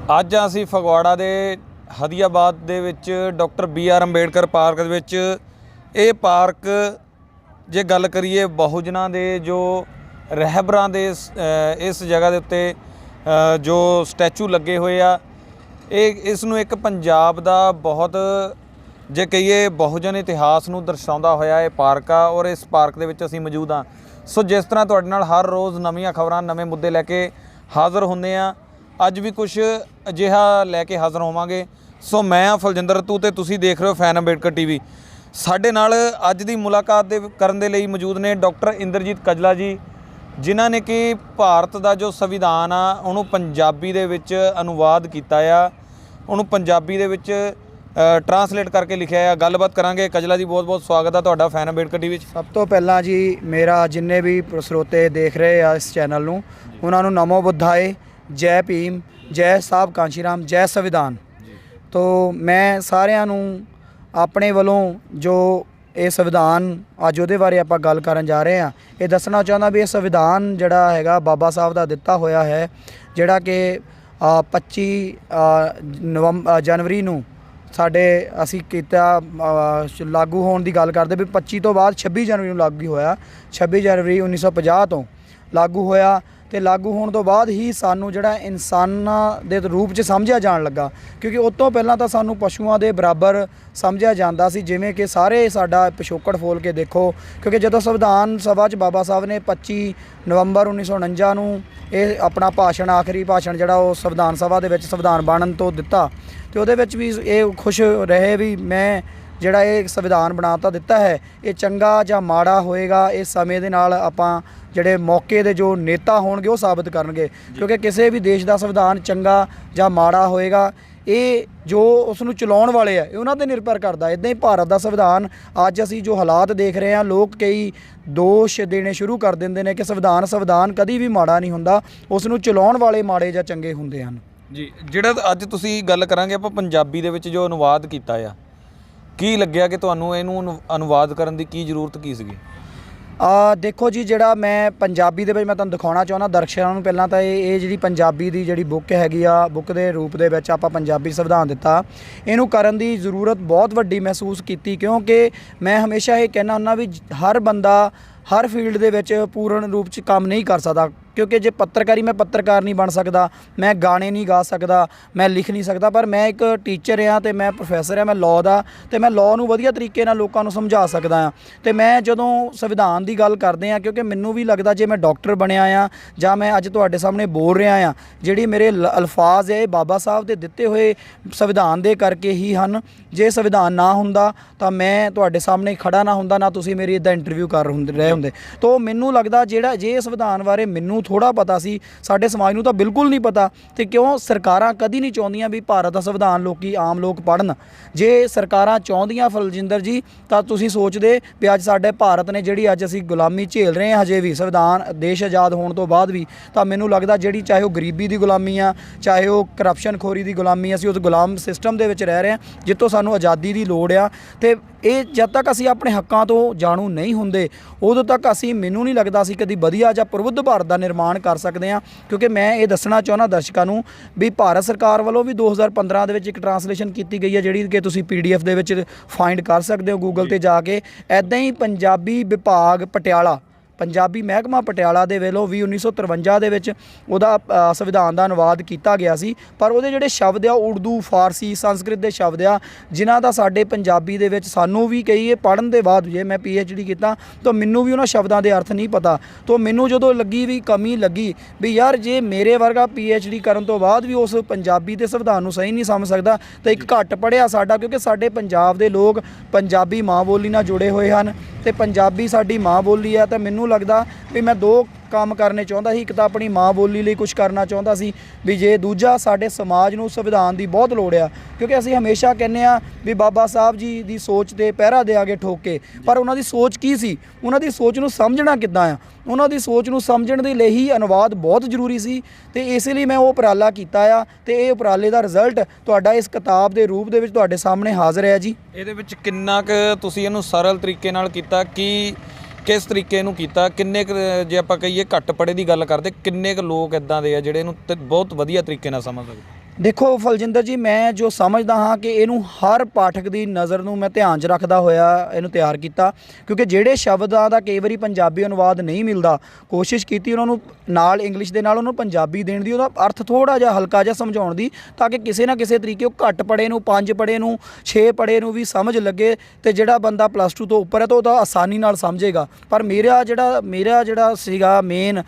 ਅੱਜ ਅਸੀਂ ਫਗਵਾੜਾ ਦੇ ਹਦੀਆਬਾਦ ਦੇ ਵਿੱਚ ਡਾਕਟਰ BR ਅੰਬੇਡਕਰ ਪਾਰਕ ਦੇ ਵਿੱਚ ਇਹ ਪਾਰਕ ਜੇ ਗੱਲ ਕਰੀਏ ਬਹੁਜਨਾਂ ਦੇ ਜੋ ਰਹਿਬਰਾਂ ਦੇ ਇਸ ਜਗ੍ਹਾ ਦੇ ਉੱਤੇ ਜੋ ਸਟੈਚੂ ਲੱਗੇ ਹੋਏ ਆ ਇਸ ਨੂੰ ਇੱਕ ਪੰਜਾਬ ਦਾ ਬਹੁਤ ਜੇ ਕਹੀਏ ਬਹੁਜਨ ਇਤਿਹਾਸ ਨੂੰ ਦਰਸਾਉਂਦਾ ਹੋਇਆ ਇਹ ਪਾਰਕ ਆ ਔਰ ਇਸ ਪਾਰਕ ਦੇ ਵਿੱਚ ਅਸੀਂ ਮੌਜੂਦ ਹਾਂ। ਸੋ ਜਿਸ ਤਰ੍ਹਾਂ ਤੁਹਾਡੇ ਨਾਲ ਹਰ ਰੋਜ਼ ਨਵੀਆਂ ਖਬਰਾਂ ਨਵੇਂ ਮੁੱਦੇ ਲੈ ਕੇ ਹਾਜ਼ਰ ਹੁੰਦੇ ਆ, ਅੱਜ ਵੀ ਕੁਝ ਅਜਿਹਾ ਲੈ ਕੇ ਹਾਜ਼ਰ ਹੋਵਾਂਗੇ। ਸੋ ਮੈਂ ਆ ਫਲਜਿੰਦਰ ਰਤੂ ਤੇ ਤੁਸੀਂ ਦੇਖ ਰਹੇ ਹੋ ਫੈਨ ਅੰਬੇਡਕਰ TV। ਸਾਡੇ ਨਾਲ ਅੱਜ ਦੀ ਮੁਲਾਕਾਤ ਕਰਨ ਦੇ ਲਈ ਮੌਜੂਦ ਨੇ ਡਾਕਟਰ ਇੰਦਰਜੀਤ ਕਜਲਾ ਜੀ, ਜਿਨ੍ਹਾਂ ਨੇ ਕਿ ਭਾਰਤ ਦਾ ਜੋ ਸੰਵਿਧਾਨ ਆ ਉਹਨੂੰ ਪੰਜਾਬੀ ਦੇ ਵਿੱਚ ਅਨੁਵਾਦ ਕੀਤਾ ਆ, ਉਹਨੂੰ ਪੰਜਾਬੀ ਦੇ ਵਿੱਚ ट्रांसलेट करके लिखा है। गलबात करांगे। कजला जी बहुत बहुत स्वागत है तुहाडा फैन अंबेडकर TV। सब तो पहला जी मेरा जिन्ने भी स्रोते देख रहे हैं इस चैनल नूं उन्होंने नमो बुद्धाए, जय भीम, जय साहब कांशीराम, जय संविधान। तो मैं सारिਆਂ ਨੂੰ ਆਪਣੇ ਵੱਲੋਂ जो ਇਹ ਸੰਵਿਧਾਨ ਅੱਜ ਉਹਦੇ ਬਾਰੇ ਆਪਾਂ ਗੱਲ ਕਰਨ ਜਾ ਰਹੇ ਹਾਂ, ਇਹ ਦੱਸਣਾ ਚਾਹੁੰਦਾ ਵੀ ਇਹ ਸੰਵਿਧਾਨ ਜਿਹੜਾ ਹੈਗਾ ਬਾਬਾ ਸਾਹਿਬ ਦਾ ਦਿੱਤਾ ਹੋਇਆ ਹੈ, ਜਿਹੜਾ ਕਿ 25 ਜਨਵਰੀ ਨੂੰ ਸਾਡੇ ਅਸੀਂ ਕੀਤਾ ਲਾਗੂ ਹੋਣ ਦੀ ਗੱਲ ਕਰਦੇ ਵੀ 25 ਤੋਂ ਬਾਅਦ 26 ਜਨਵਰੀ ਨੂੰ ਲਾਗੂ ਹੋਇਆ। 26 ਜਨਵਰੀ 1950 ਤੋਂ ਲਾਗੂ ਹੋਇਆ ਤੇ ਲਾਗੂ ਹੋਣ ਤੋਂ ਬਾਅਦ ਹੀ ਸਾਨੂੰ ਜਿਹੜਾ ਇਨਸਾਨਾਂ ਦੇ ਰੂਪ 'ਚ ਸਮਝਿਆ ਜਾਣ ਲੱਗਾ, ਕਿਉਂਕਿ ਉਸ ਤੋਂ ਪਹਿਲਾਂ ਤਾਂ ਸਾਨੂੰ ਪਸ਼ੂਆਂ ਦੇ ਬਰਾਬਰ ਸਮਝਿਆ ਜਾਂਦਾ ਸੀ, ਜਿਵੇਂ ਕਿ ਸਾਰੇ ਸਾਡਾ ਪਿਛੋਕੜ ਫੋਲ ਕੇ ਦੇਖੋ। ਕਿਉਂਕਿ ਜਦੋਂ ਸੰਵਿਧਾਨ ਸਭਾ 'ਚ ਬਾਬਾ ਸਾਹਿਬ ਨੇ 25 ਨਵੰਬਰ 1949 ਨੂੰ ਇਹ ਆਪਣਾ ਭਾਸ਼ਣ, ਆਖਰੀ ਭਾਸ਼ਣ ਜਿਹੜਾ ਉਹ ਸੰਵਿਧਾਨ ਸਭਾ ਦੇ ਵਿੱਚ ਸੰਵਿਧਾਨ ਬਣਨ ਤੋਂ ਦਿੱਤਾ, ਤੇ ਉਹਦੇ ਵਿੱਚ ਵੀ ਇਹ ਖੁਸ਼ ਰਹੇ ਵੀ ਮੈਂ ਜਿਹੜਾ ਇਹ ਸੰਵਿਧਾਨ ਬਣਾ ਤਾਂ ਦਿੱਤਾ ਹੈ, ਇਹ ਚੰਗਾ ਜਾਂ ਮਾੜਾ ਹੋਏਗਾ ਇਹ ਸਮੇਂ ਦੇ ਨਾਲ ਆਪਾਂ ਜਿਹੜੇ ਮੌਕੇ ਦੇ ਜੋ ਨੇਤਾ ਹੋਣਗੇ ਉਹ ਸਾਬਤ ਕਰਨਗੇ। ਕਿਉਂਕਿ ਕਿਸੇ ਵੀ ਦੇਸ਼ ਦਾ ਸੰਵਿਧਾਨ ਚੰਗਾ ਜਾਂ ਮਾੜਾ ਹੋਏਗਾ ਇਹ ਜੋ ਉਸ ਨੂੰ ਚਲਾਉਣ ਵਾਲੇ ਆ ਇਹ ਉਹਨਾਂ 'ਤੇ ਨਿਰਭਰ ਕਰਦਾ। ਇੱਦਾਂ ਹੀ ਭਾਰਤ ਦਾ ਸੰਵਿਧਾਨ ਅੱਜ ਅਸੀਂ ਜੋ ਹਾਲਾਤ ਦੇਖ ਰਹੇ ਹਾਂ, ਲੋਕ ਕਈ ਦੋਸ਼ ਦੇਣੇ ਸ਼ੁਰੂ ਕਰ ਦਿੰਦੇ ਨੇ ਕਿ ਸੰਵਿਧਾਨ ਕਦੀ ਵੀ ਮਾੜਾ ਨਹੀਂ ਹੁੰਦਾ, ਉਸ ਨੂੰ ਚਲਾਉਣ ਵਾਲੇ ਮਾੜੇ ਜਾਂ ਚੰਗੇ ਹੁੰਦੇ ਹਨ ਜੀ। ਜਿਹੜਾ ਅੱਜ ਤੁਸੀਂ ਗੱਲ ਕਰਾਂਗੇ ਆਪਾਂ ਪੰਜਾਬੀ ਦੇ ਵਿੱਚ ਜੋ ਅਨੁਵਾਦ ਕੀਤਾ ਆ, ਕੀ ਲੱਗਿਆ ਕਿ ਤੁਹਾਨੂੰ ਇਹਨੂੰ ਅਨੁਵਾਦ ਕਰਨ ਦੀ ਕੀ ਜ਼ਰੂਰਤ ਕੀ ਸੀਗੀ? ਦੇਖੋ ਜੀ, ਜਿਹੜਾ ਮੈਂ ਪੰਜਾਬੀ ਦੇ ਵਿੱਚ ਮੈਂ ਤੁਹਾਨੂੰ ਦਿਖਾਉਣਾ ਚਾਹੁੰਦਾ ਦਰਸ਼ਕਾਂ ਨੂੰ, ਪਹਿਲਾਂ ਤਾਂ ਇਹ ਜਿਹੜੀ ਪੰਜਾਬੀ ਦੀ ਜਿਹੜੀ ਬੁੱਕ ਹੈਗੀ ਆ, ਬੁੱਕ ਦੇ ਰੂਪ ਦੇ ਵਿੱਚ ਆਪਾਂ ਪੰਜਾਬੀ ਸੰਵਿਧਾਨ ਦਿੱਤਾ, ਇਹਨੂੰ ਕਰਨ ਦੀ ਜ਼ਰੂਰਤ ਬਹੁਤ ਵੱਡੀ ਮਹਿਸੂਸ ਕੀਤੀ, ਕਿਉਂਕਿ ਮੈਂ ਹਮੇਸ਼ਾ ਇਹ ਕਹਿਣਾ ਹੁੰਦਾ ਵੀ ਹਰ ਬੰਦਾ ਹਰ ਫੀਲਡ ਦੇ ਵਿੱਚ ਪੂਰਨ ਰੂਪ 'ਚ ਕੰਮ ਨਹੀਂ ਕਰ ਸਕਦਾ। ਕਿਉਂਕਿ ਜੇ ਪੱਤਰਕਾਰੀ, ਮੈਂ ਪੱਤਰਕਾਰ ਨਹੀਂ ਬਣ ਸਕਦਾ, ਮੈਂ ਗਾਣੇ ਨਹੀਂ ਗਾ ਸਕਦਾ, ਮੈਂ ਲਿਖ ਨਹੀਂ ਸਕਦਾ, ਪਰ ਮੈਂ ਇੱਕ ਟੀਚਰ ਹਾਂ ਤੇ ਮੈਂ ਪ੍ਰੋਫੈਸਰ ਹਾਂ, ਮੈਂ ਲਾਅ ਦਾ, ਤੇ ਮੈਂ ਲਾਅ ਨੂੰ ਵਧੀਆ ਤਰੀਕੇ ਨਾਲ ਲੋਕਾਂ ਨੂੰ ਸਮਝਾ ਸਕਦਾ ਹਾਂ। ਤੇ ਮੈਂ ਜਦੋਂ ਸੰਵਿਧਾਨ ਦੀ ਗੱਲ ਕਰਦੇ ਹਾਂ, ਕਿਉਂਕਿ ਮੈਨੂੰ ਵੀ ਲੱਗਦਾ ਜੇ ਮੈਂ ਡਾਕਟਰ ਬਣਿਆ ਆ ਜਾਂ ਮੈਂ ਅੱਜ ਤੁਹਾਡੇ ਸਾਹਮਣੇ ਬੋਲ ਰਿਹਾ ਹਾਂ, ਜਿਹੜੀ ਮੇਰੇ ਅਲਫਾਜ਼ ਹੈ ਇਹ ਬਾਬਾ ਸਾਹਿਬ ਦੇ ਦਿੱਤੇ ਹੋਏ ਸੰਵਿਧਾਨ ਦੇ ਕਰਕੇ ਹੀ ਹਨ। ਜੇ ਸੰਵਿਧਾਨ ਨਾ ਹੁੰਦਾ ਤਾਂ ਮੈਂ ਤੁਹਾਡੇ ਸਾਹਮਣੇ ਖੜਾ ਨਾ ਹੁੰਦਾ, ਨਾ ਤੁਸੀਂ ਮੇਰੀ ਇੱਦਾਂ ਇੰਟਰਵਿਊ ਕਰ ਰਹੇ ਹੁੰਦੇ। ਤਾਂ ਮੈਨੂੰ ਲੱਗਦਾ ਜਿਹੜਾ ਜੇ ਸੰਵਿਧਾਨ ਬਾਰੇ ਮੈਨੂੰ ਥੋੜ੍ਹਾ ਪਤਾ ਸੀ, ਸਾਡੇ ਸਮਾਜ ਨੂੰ ਤਾਂ ਬਿਲਕੁਲ ਨਹੀਂ ਪਤਾ। ਤੇ ਕਿਉਂ ਸਰਕਾਰਾਂ ਕਦੀ ਨਹੀਂ ਚਾਹੁੰਦੀਆਂ ਵੀ ਭਾਰਤ ਦਾ ਸੰਵਿਧਾਨ ਆਮ ਲੋਕ ਪੜ੍ਹਨ। ਜੇ ਸਰਕਾਰਾਂ ਚਾਹੁੰਦੀਆਂ ਫਲਜਿੰਦਰ ਜੀ, ਤਾਂ ਤੁਸੀਂ ਸੋਚਦੇ ਵੀ ਅੱਜ ਸਾਡੇ ਭਾਰਤ ਨੇ ਜਿਹੜੀ ਅੱਜ ਅਸੀਂ ਗੁਲਾਮੀ ਝੇਲ ਰਹੇ ਹਾਂ ਹਜੇ ਵੀ, ਸੰਵਿਧਾਨ ਦੇਸ਼ ਆਜ਼ਾਦ ਹੋਣ ਤੋਂ ਬਾਅਦ ਵੀ, ਤਾਂ ਮੈਨੂੰ ਲੱਗਦਾ ਜਿਹੜੀ ਚਾਹੇ ਉਹ ਗਰੀਬੀ ਦੀ ਗੁਲਾਮੀ ਆ, ਚਾਹੇ ਉਹ ਕਰਪਸ਼ਨ ਖੋਰੀ ਦੀ ਗੁਲਾਮੀ, ਅਸੀਂ ਉਸ ਗੁਲਾਮ ਸਿਸਟਮ ਦੇ ਵਿੱਚ ਰਹਿ ਰਹੇ ਹਾਂ ਜਿੱਥੋਂ ਸਾਨੂੰ ਆਜ਼ਾਦੀ ਦੀ ਲੋੜ ਆ। ਤੇ ਇਹ ਜਦ ਤੱਕ ਅਸੀਂ ਆਪਣੇ ਹੱਕਾਂ ਤੋਂ ਜਾਣੂ ਨਹੀਂ ਹੁੰਦੇ ਉਦੋਂ ਤੱਕ ਮੈਨੂੰ ਨਹੀਂ ਲੱਗਦਾ ਅਸੀਂ ਕਦੀ ਵਧੀਆ ਜਾਂ ਪ੍ਰਬੁੱਧ ਭਾਰਤ ਦਾ ਨਿਰਮਾਣ ਕਰ ਸਕਦੇ ਹਾਂ। ਕਿਉਂਕਿ ਮੈਂ ਇਹ ਦੱਸਣਾ ਚਾਹੁੰਦਾ ਦਰਸ਼ਕਾਂ ਨੂੰ ਵੀ ਭਾਰਤ ਸਰਕਾਰ ਵੱਲੋਂ ਵੀ 2015 ਦੇ ਵਿੱਚ ਇੱਕ ਟਰਾਂਸਲੇਸ਼ਨ ਕੀਤੀ ਗਈ ਹੈ, ਜਿਹੜੀ ਕਿ ਤੁਸੀਂ PDF ਦੇ ਵਿੱਚ ਫਾਈਂਡ ਕਰ ਸਕਦੇ ਹੋ ਗੂਗਲ 'ਤੇ ਜਾ ਕੇ। ਇੱਦਾਂ ਹੀ ਪੰਜਾਬੀ ਵਿਭਾਗ ਪਟਿਆਲਾ, ਪੰਜਾਬੀ ਮਹਿਕਮਾ ਪਟਿਆਲਾ ਦੇ ਵੱਲੋਂ ਵੀ 1953 ਦੇ ਵਿੱਚ ਉਹਦਾ ਸੰਵਿਧਾਨ ਦਾ ਅਨੁਵਾਦ ਕੀਤਾ ਗਿਆ ਸੀ, ਪਰ ਉਹਦੇ ਜਿਹੜੇ ਸ਼ਬਦ ਆ ਉਰਦੂ, ਫਾਰਸੀ, ਸੰਸਕ੍ਰਿਤ ਦੇ ਸ਼ਬਦ ਆ, ਜਿਨ੍ਹਾਂ ਦਾ ਸਾਡੇ ਪੰਜਾਬੀ ਦੇ ਵਿੱਚ ਸਾਨੂੰ ਵੀ ਕਹੀਏ ਪੜ੍ਹਨ ਦੇ ਬਾਅਦ, ਜੇ ਮੈਂ PhD ਕੀਤਾ ਤਾਂ ਮੈਨੂੰ ਵੀ ਉਹਨਾਂ ਸ਼ਬਦਾਂ ਦੇ ਅਰਥ ਨਹੀਂ ਪਤਾ। ਤਾਂ ਮੈਨੂੰ ਜਦੋਂ ਲੱਗੀ ਵੀ ਕਮੀ ਲੱਗੀ ਵੀ ਯਾਰ ਜੇ ਮੇਰੇ ਵਰਗਾ PhD ਕਰਨ ਤੋਂ ਬਾਅਦ ਵੀ ਉਸ ਪੰਜਾਬੀ ਦੇ ਸੰਵਿਧਾਨ ਨੂੰ ਸਹੀ ਨਹੀਂ ਸਮਝ ਸਕਦਾ ਤਾਂ ਇੱਕ ਘੱਟ ਪੜ੍ਹਿਆ ਸਾਡਾ, ਕਿਉਂਕਿ ਸਾਡੇ ਪੰਜਾਬ ਦੇ ਲੋਕ ਪੰਜਾਬੀ ਮਾਂ ਬੋਲੀ ਨਾਲ ਜੁੜੇ ਹੋਏ ਹਨ ਤੇ ਪੰਜਾਬੀ ਸਾਡੀ ਮਾਂ ਬੋਲੀ ਹੈ। ਤਾਂ ਮੈਨੂੰ ਲੱਗਦਾ ਵੀ ਮੈਂ ਦੋ ਕੰਮ ਕਰਨੇ ਚਾਹੁੰਦਾ ਸੀ, ਇੱਕ ਤਾਂ ਆਪਣੀ ਮਾਂ ਬੋਲੀ ਲਈ ਕੁਝ ਕਰਨਾ ਚਾਹੁੰਦਾ ਸੀ ਵੀ ਜੇ ਦੂਜਾ ਸਾਡੇ ਸਮਾਜ ਨੂੰ ਸੰਵਿਧਾਨ ਦੀ ਬਹੁਤ ਲੋੜ ਆ। ਕਿਉਂਕਿ ਅਸੀਂ ਹਮੇਸ਼ਾ ਕਹਿੰਦੇ ਆ ਵੀ ਬਾਬਾ ਸਾਹਿਬ ਜੀ ਦੀ ਸੋਚ 'ਤੇ ਪਹਿਰਾ ਦਿਆਂਗੇ ਠੋਕ ਕੇ, ਪਰ ਉਹਨਾਂ ਦੀ ਸੋਚ ਕੀ ਸੀ, ਉਹਨਾਂ ਦੀ ਸੋਚ ਨੂੰ ਸਮਝਣਾ ਕਿੱਦਾਂ ਆ, ਉਹਨਾਂ ਦੀ ਸੋਚ ਨੂੰ ਸਮਝਣ ਦੇ ਲਈ ਹੀ ਅਨੁਵਾਦ ਬਹੁਤ ਜ਼ਰੂਰੀ ਸੀ। ਤੇ ਇਸ ਲਈ ਮੈਂ ਉਹ ਉਪਰਾਲਾ ਕੀਤਾ ਆ ਤੇ ਇਹ ਉਪਰਾਲੇ ਦਾ ਰਿਜ਼ਲਟ ਤੁਹਾਡਾ ਇਸ ਕਿਤਾਬ ਦੇ ਰੂਪ ਦੇ ਵਿੱਚ ਤੁਹਾਡੇ ਸਾਹਮਣੇ ਹਾਜ਼ਰ ਹੈ ਜੀ। ਇਹਦੇ ਵਿੱਚ ਕਿੰਨਾ ਕੁ ਤੁਸੀਂ ਇਹਨੂੰ ਸਰਲ ਤਰੀਕੇ ਨਾਲ ਕੀਤਾ, ਕਿਸ ਤਰੀਕੇ ਨੂੰ ਕੀਤਾ, ਕਿੰਨੇ ਕੁ ਜੇ ਆਪਾਂ ਕਹੀਏ ਘੱਟ ਪੜ੍ਹੇ ਦੀ ਗੱਲ ਕਰਦੇ, ਕਿੰਨੇ ਕੁ ਲੋਕ ਇੱਦਾਂ ਦੇ ਆ ਜਿਹੜੇ ਇਹਨੂੰ ਬਹੁਤ ਵਧੀਆ ਤਰੀਕੇ ਨਾਲ ਸਮਝ ਸਕਦੇ? ਦੇਖੋ ਫਲਜਿੰਦਰ ਜੀ, ਮੈਂ ਜੋ ਸਮਝਦਾ ਹਾਂ ਕਿ ਇਹਨੂੰ ਹਰ ਪਾਠਕ ਦੀ ਨਜ਼ਰ ਨੂੰ ਮੈਂ ਧਿਆਨ 'ਚ ਰੱਖਦਾ ਹੋਇਆ ਇਹਨੂੰ ਤਿਆਰ ਕੀਤਾ, ਕਿਉਂਕਿ ਜਿਹੜੇ ਸ਼ਬਦਾਂ ਦਾ ਕਈ ਵਾਰੀ ਪੰਜਾਬੀ ਅਨੁਵਾਦ ਨਹੀਂ ਮਿਲਦਾ, ਕੋਸ਼ਿਸ਼ ਕੀਤੀ ਉਹਨਾਂ ਨੂੰ ਨਾਲ ਇੰਗਲਿਸ਼ ਦੇ ਨਾਲ ਉਹਨੂੰ ਪੰਜਾਬੀ ਦੇਣ ਦੀ, ਉਹਦਾ ਅਰਥ ਥੋੜ੍ਹਾ ਜਿਹਾ ਹਲਕਾ ਜਿਹਾ ਸਮਝਾਉਣ ਦੀ, ਤਾਂ ਕਿ ਕਿਸੇ ਨਾ ਕਿਸੇ ਤਰੀਕੇ ਉਹ ਘੱਟ ਪੜ੍ਹੇ ਨੂੰ, 5 ਪੜ੍ਹੇ ਨੂੰ, 6 ਪੜ੍ਹੇ ਨੂੰ ਵੀ ਸਮਝ ਲੱਗੇ, ਤੇ ਜਿਹੜਾ ਬੰਦਾ +2 ਤੋਂ ਉੱਪਰ ਹੈ ਤਾਂ ਉਹਦਾ ਆਸਾਨੀ ਨਾਲ ਸਮਝੇਗਾ। ਪਰ ਮੇਰਾ ਜਿਹੜਾ ਸੀਗਾ ਮੇਨ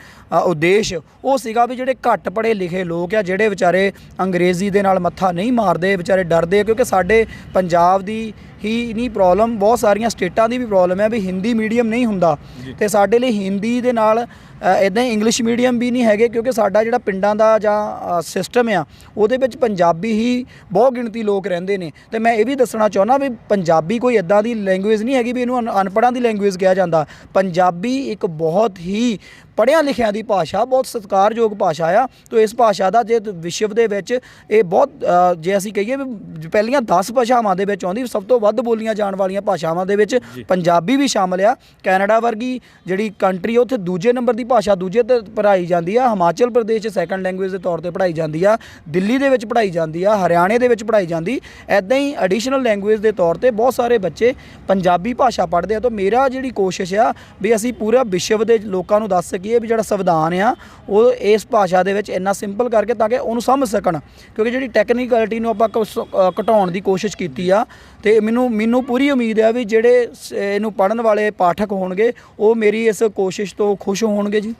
ਉਦੇਸ਼ ਉਹ ਸੀਗਾ ਵੀ ਜਿਹੜੇ ਘੱਟ ਪੜ੍ਹੇ ਲਿਖੇ ਲੋਕ ਆ, ਜਿਹੜੇ ਵਿਚਾਰੇ ਅੰਗਰੇਜ਼ੀ ਦੇ ਨਾਲ ਮੱਥਾ ਨਹੀਂ ਮਾਰਦੇ, ਵਿਚਾਰੇ ਡਰਦੇ, ਕਿਉਂਕਿ ਸਾਡੇ ਪੰਜਾਬ ਦੀ ਹੀ ਨਹੀਂ ਪ੍ਰੋਬਲਮ, ਬਹੁਤ ਸਾਰੀਆਂ ਸਟੇਟਾਂ ਦੀ ਵੀ ਪ੍ਰੋਬਲਮ ਹੈ ਵੀ ਹਿੰਦੀ ਮੀਡੀਅਮ ਨਹੀਂ ਹੁੰਦਾ, ਤੇ ਸਾਡੇ ਲਈ ਹਿੰਦੀ ਦੇ ਨਾਲ ਇੱਦਾਂ ਹੀ ਇੰਗਲਿਸ਼ ਮੀਡੀਅਮ ਵੀ ਨਹੀਂ ਹੈਗੇ, ਕਿਉਂਕਿ ਸਾਡਾ ਜਿਹੜਾ ਪਿੰਡਾਂ ਦਾ ਜਾਂ ਸਿਸਟਮ ਆ ਉਹਦੇ ਵਿੱਚ ਪੰਜਾਬੀ ਹੀ ਬਹੁਤ ਗਿਣਤੀ ਲੋਕ ਰਹਿੰਦੇ ਨੇ। ਤੇ ਮੈਂ ਇਹ ਵੀ ਦੱਸਣਾ ਚਾਹੁੰਦਾ ਵੀ ਪੰਜਾਬੀ ਕੋਈ ਇੱਦਾਂ ਦੀ ਲੈਂਗੁਏਜ ਨਹੀਂ ਹੈਗੀ ਵੀ ਇਹਨੂੰ ਅਨਪੜ੍ਹਾਂ ਦੀ ਲੈਂਗੁਏਜ ਕਿਹਾ ਜਾਂਦਾ। ਪੰਜਾਬੀ ਇੱਕ ਬਹੁਤ ਹੀ ਪੜ੍ਹਿਆਂ ਲਿਖਿਆਂ ਦੀ ਭਾਸ਼ਾ, ਬਹੁਤ ਸਤਿਕਾਰਯੋਗ ਭਾਸ਼ਾ ਆ। ਤੋ ਇਸ ਭਾਸ਼ਾ ਦਾ ਜੇ ਵਿਸ਼ਵ ਦੇ ਵਿੱਚ ਇਹ ਬਹੁਤ ਜੇ ਅਸੀਂ ਕਹੀਏ ਵੀ ਪਹਿਲੀਆਂ 10 ਭਾਸ਼ਾਵਾਂ ਦੇ ਵਿੱਚ ਆਉਂਦੀ, ਸਭ ਤੋਂ ਵੱਧ ਬੋਲੀਆਂ ਜਾਣ ਵਾਲੀਆਂ ਭਾਸ਼ਾਵਾਂ ਦੇ ਵਿੱਚ ਪੰਜਾਬੀ ਵੀ ਸ਼ਾਮਲ ਆ। ਕੈਨੇਡਾ ਵਰਗੀ ਜਿਹੜੀ ਕੰਟਰੀ ਉੱਥੇ ਦੂਜੇ ਨੰਬਰ ਦੀ ਭਾਸ਼ਾ ਦੂਜੇ ਤੇ ਪੜ੍ਹਾਈ ਜਾਂਦੀ ਆ। ਹਿਮਾਚਲ ਪ੍ਰਦੇਸ਼ 'ਚ ਸੈਕੰਡ ਲੈਂਗੁਏਜ ਦੇ ਤੌਰ ਤੇ ਪੜ੍ਹਾਈ ਜਾਂਦੀ ਆ। ਦਿੱਲੀ ਦੇ ਵਿੱਚ ਪੜ੍ਹਾਈ ਜਾਂਦੀ ਆ, ਹਰਿਆਣੇ ਦੇ ਵਿੱਚ ਪੜ੍ਹਾਈ ਜਾਂਦੀ। ਇੱਦਾਂ ਹੀ ਐਡੀਸ਼ਨਲ ਲੈਂਗੁਏਜ ਦੇ ਤੌਰ ਤੇ ਬਹੁਤ ਸਾਰੇ ਬੱਚੇ ਪੰਜਾਬੀ ਭਾਸ਼ਾ ਪੜ੍ਹਦੇ ਆ। ਤਾਂ ਮੇਰਾ ਜਿਹੜੀ ਕੋਸ਼ਿਸ਼ ਆ ਵੀ ਅਸੀਂ ਪੂਰਾ ਵਿਸ਼ਵ ਦੇ ਲੋਕਾਂ ਨੂੰ ਦੱਸ ਸਕੀਏ ਵੀ ਜਿਹੜਾ ਸੰਵਿਧਾਨ ਆ ਉਹ ਇਸ ਭਾਸ਼ਾ ਦੇ ਵਿੱਚ ਇੰਨਾ ਸਿੰਪਲ ਕਰਕੇ ਤਾਂ ਕਿ ਉਹਨੂੰ ਸਮਝ ਸਕਣ, ਕਿਉਂਕਿ ਜਿਹੜੀ ਟੈਕਨੀਕਲਿਟੀ ਨੂੰ ਆਪਾਂ ਘਟਾਉਣ ਦੀ ਕੋਸ਼ਿਸ਼ ਕੀਤੀ ਆ। ਤੇ ਮੈਨੂੰ ਪੂਰੀ ਉਮੀਦ ਹੈ ਵੀ ਜਿਹੜੇ ਇਹਨੂੰ ਪੜ੍ਹਨ ਵਾਲੇ ਪਾਠਕ ਹੋਣਗੇ ਉਹ ਮੇਰੀ ਇਸ ਕੋਸ਼ਿਸ਼ ਤੋਂ ਖੁਸ਼ ਹੋਣਗੇ ਜੀ।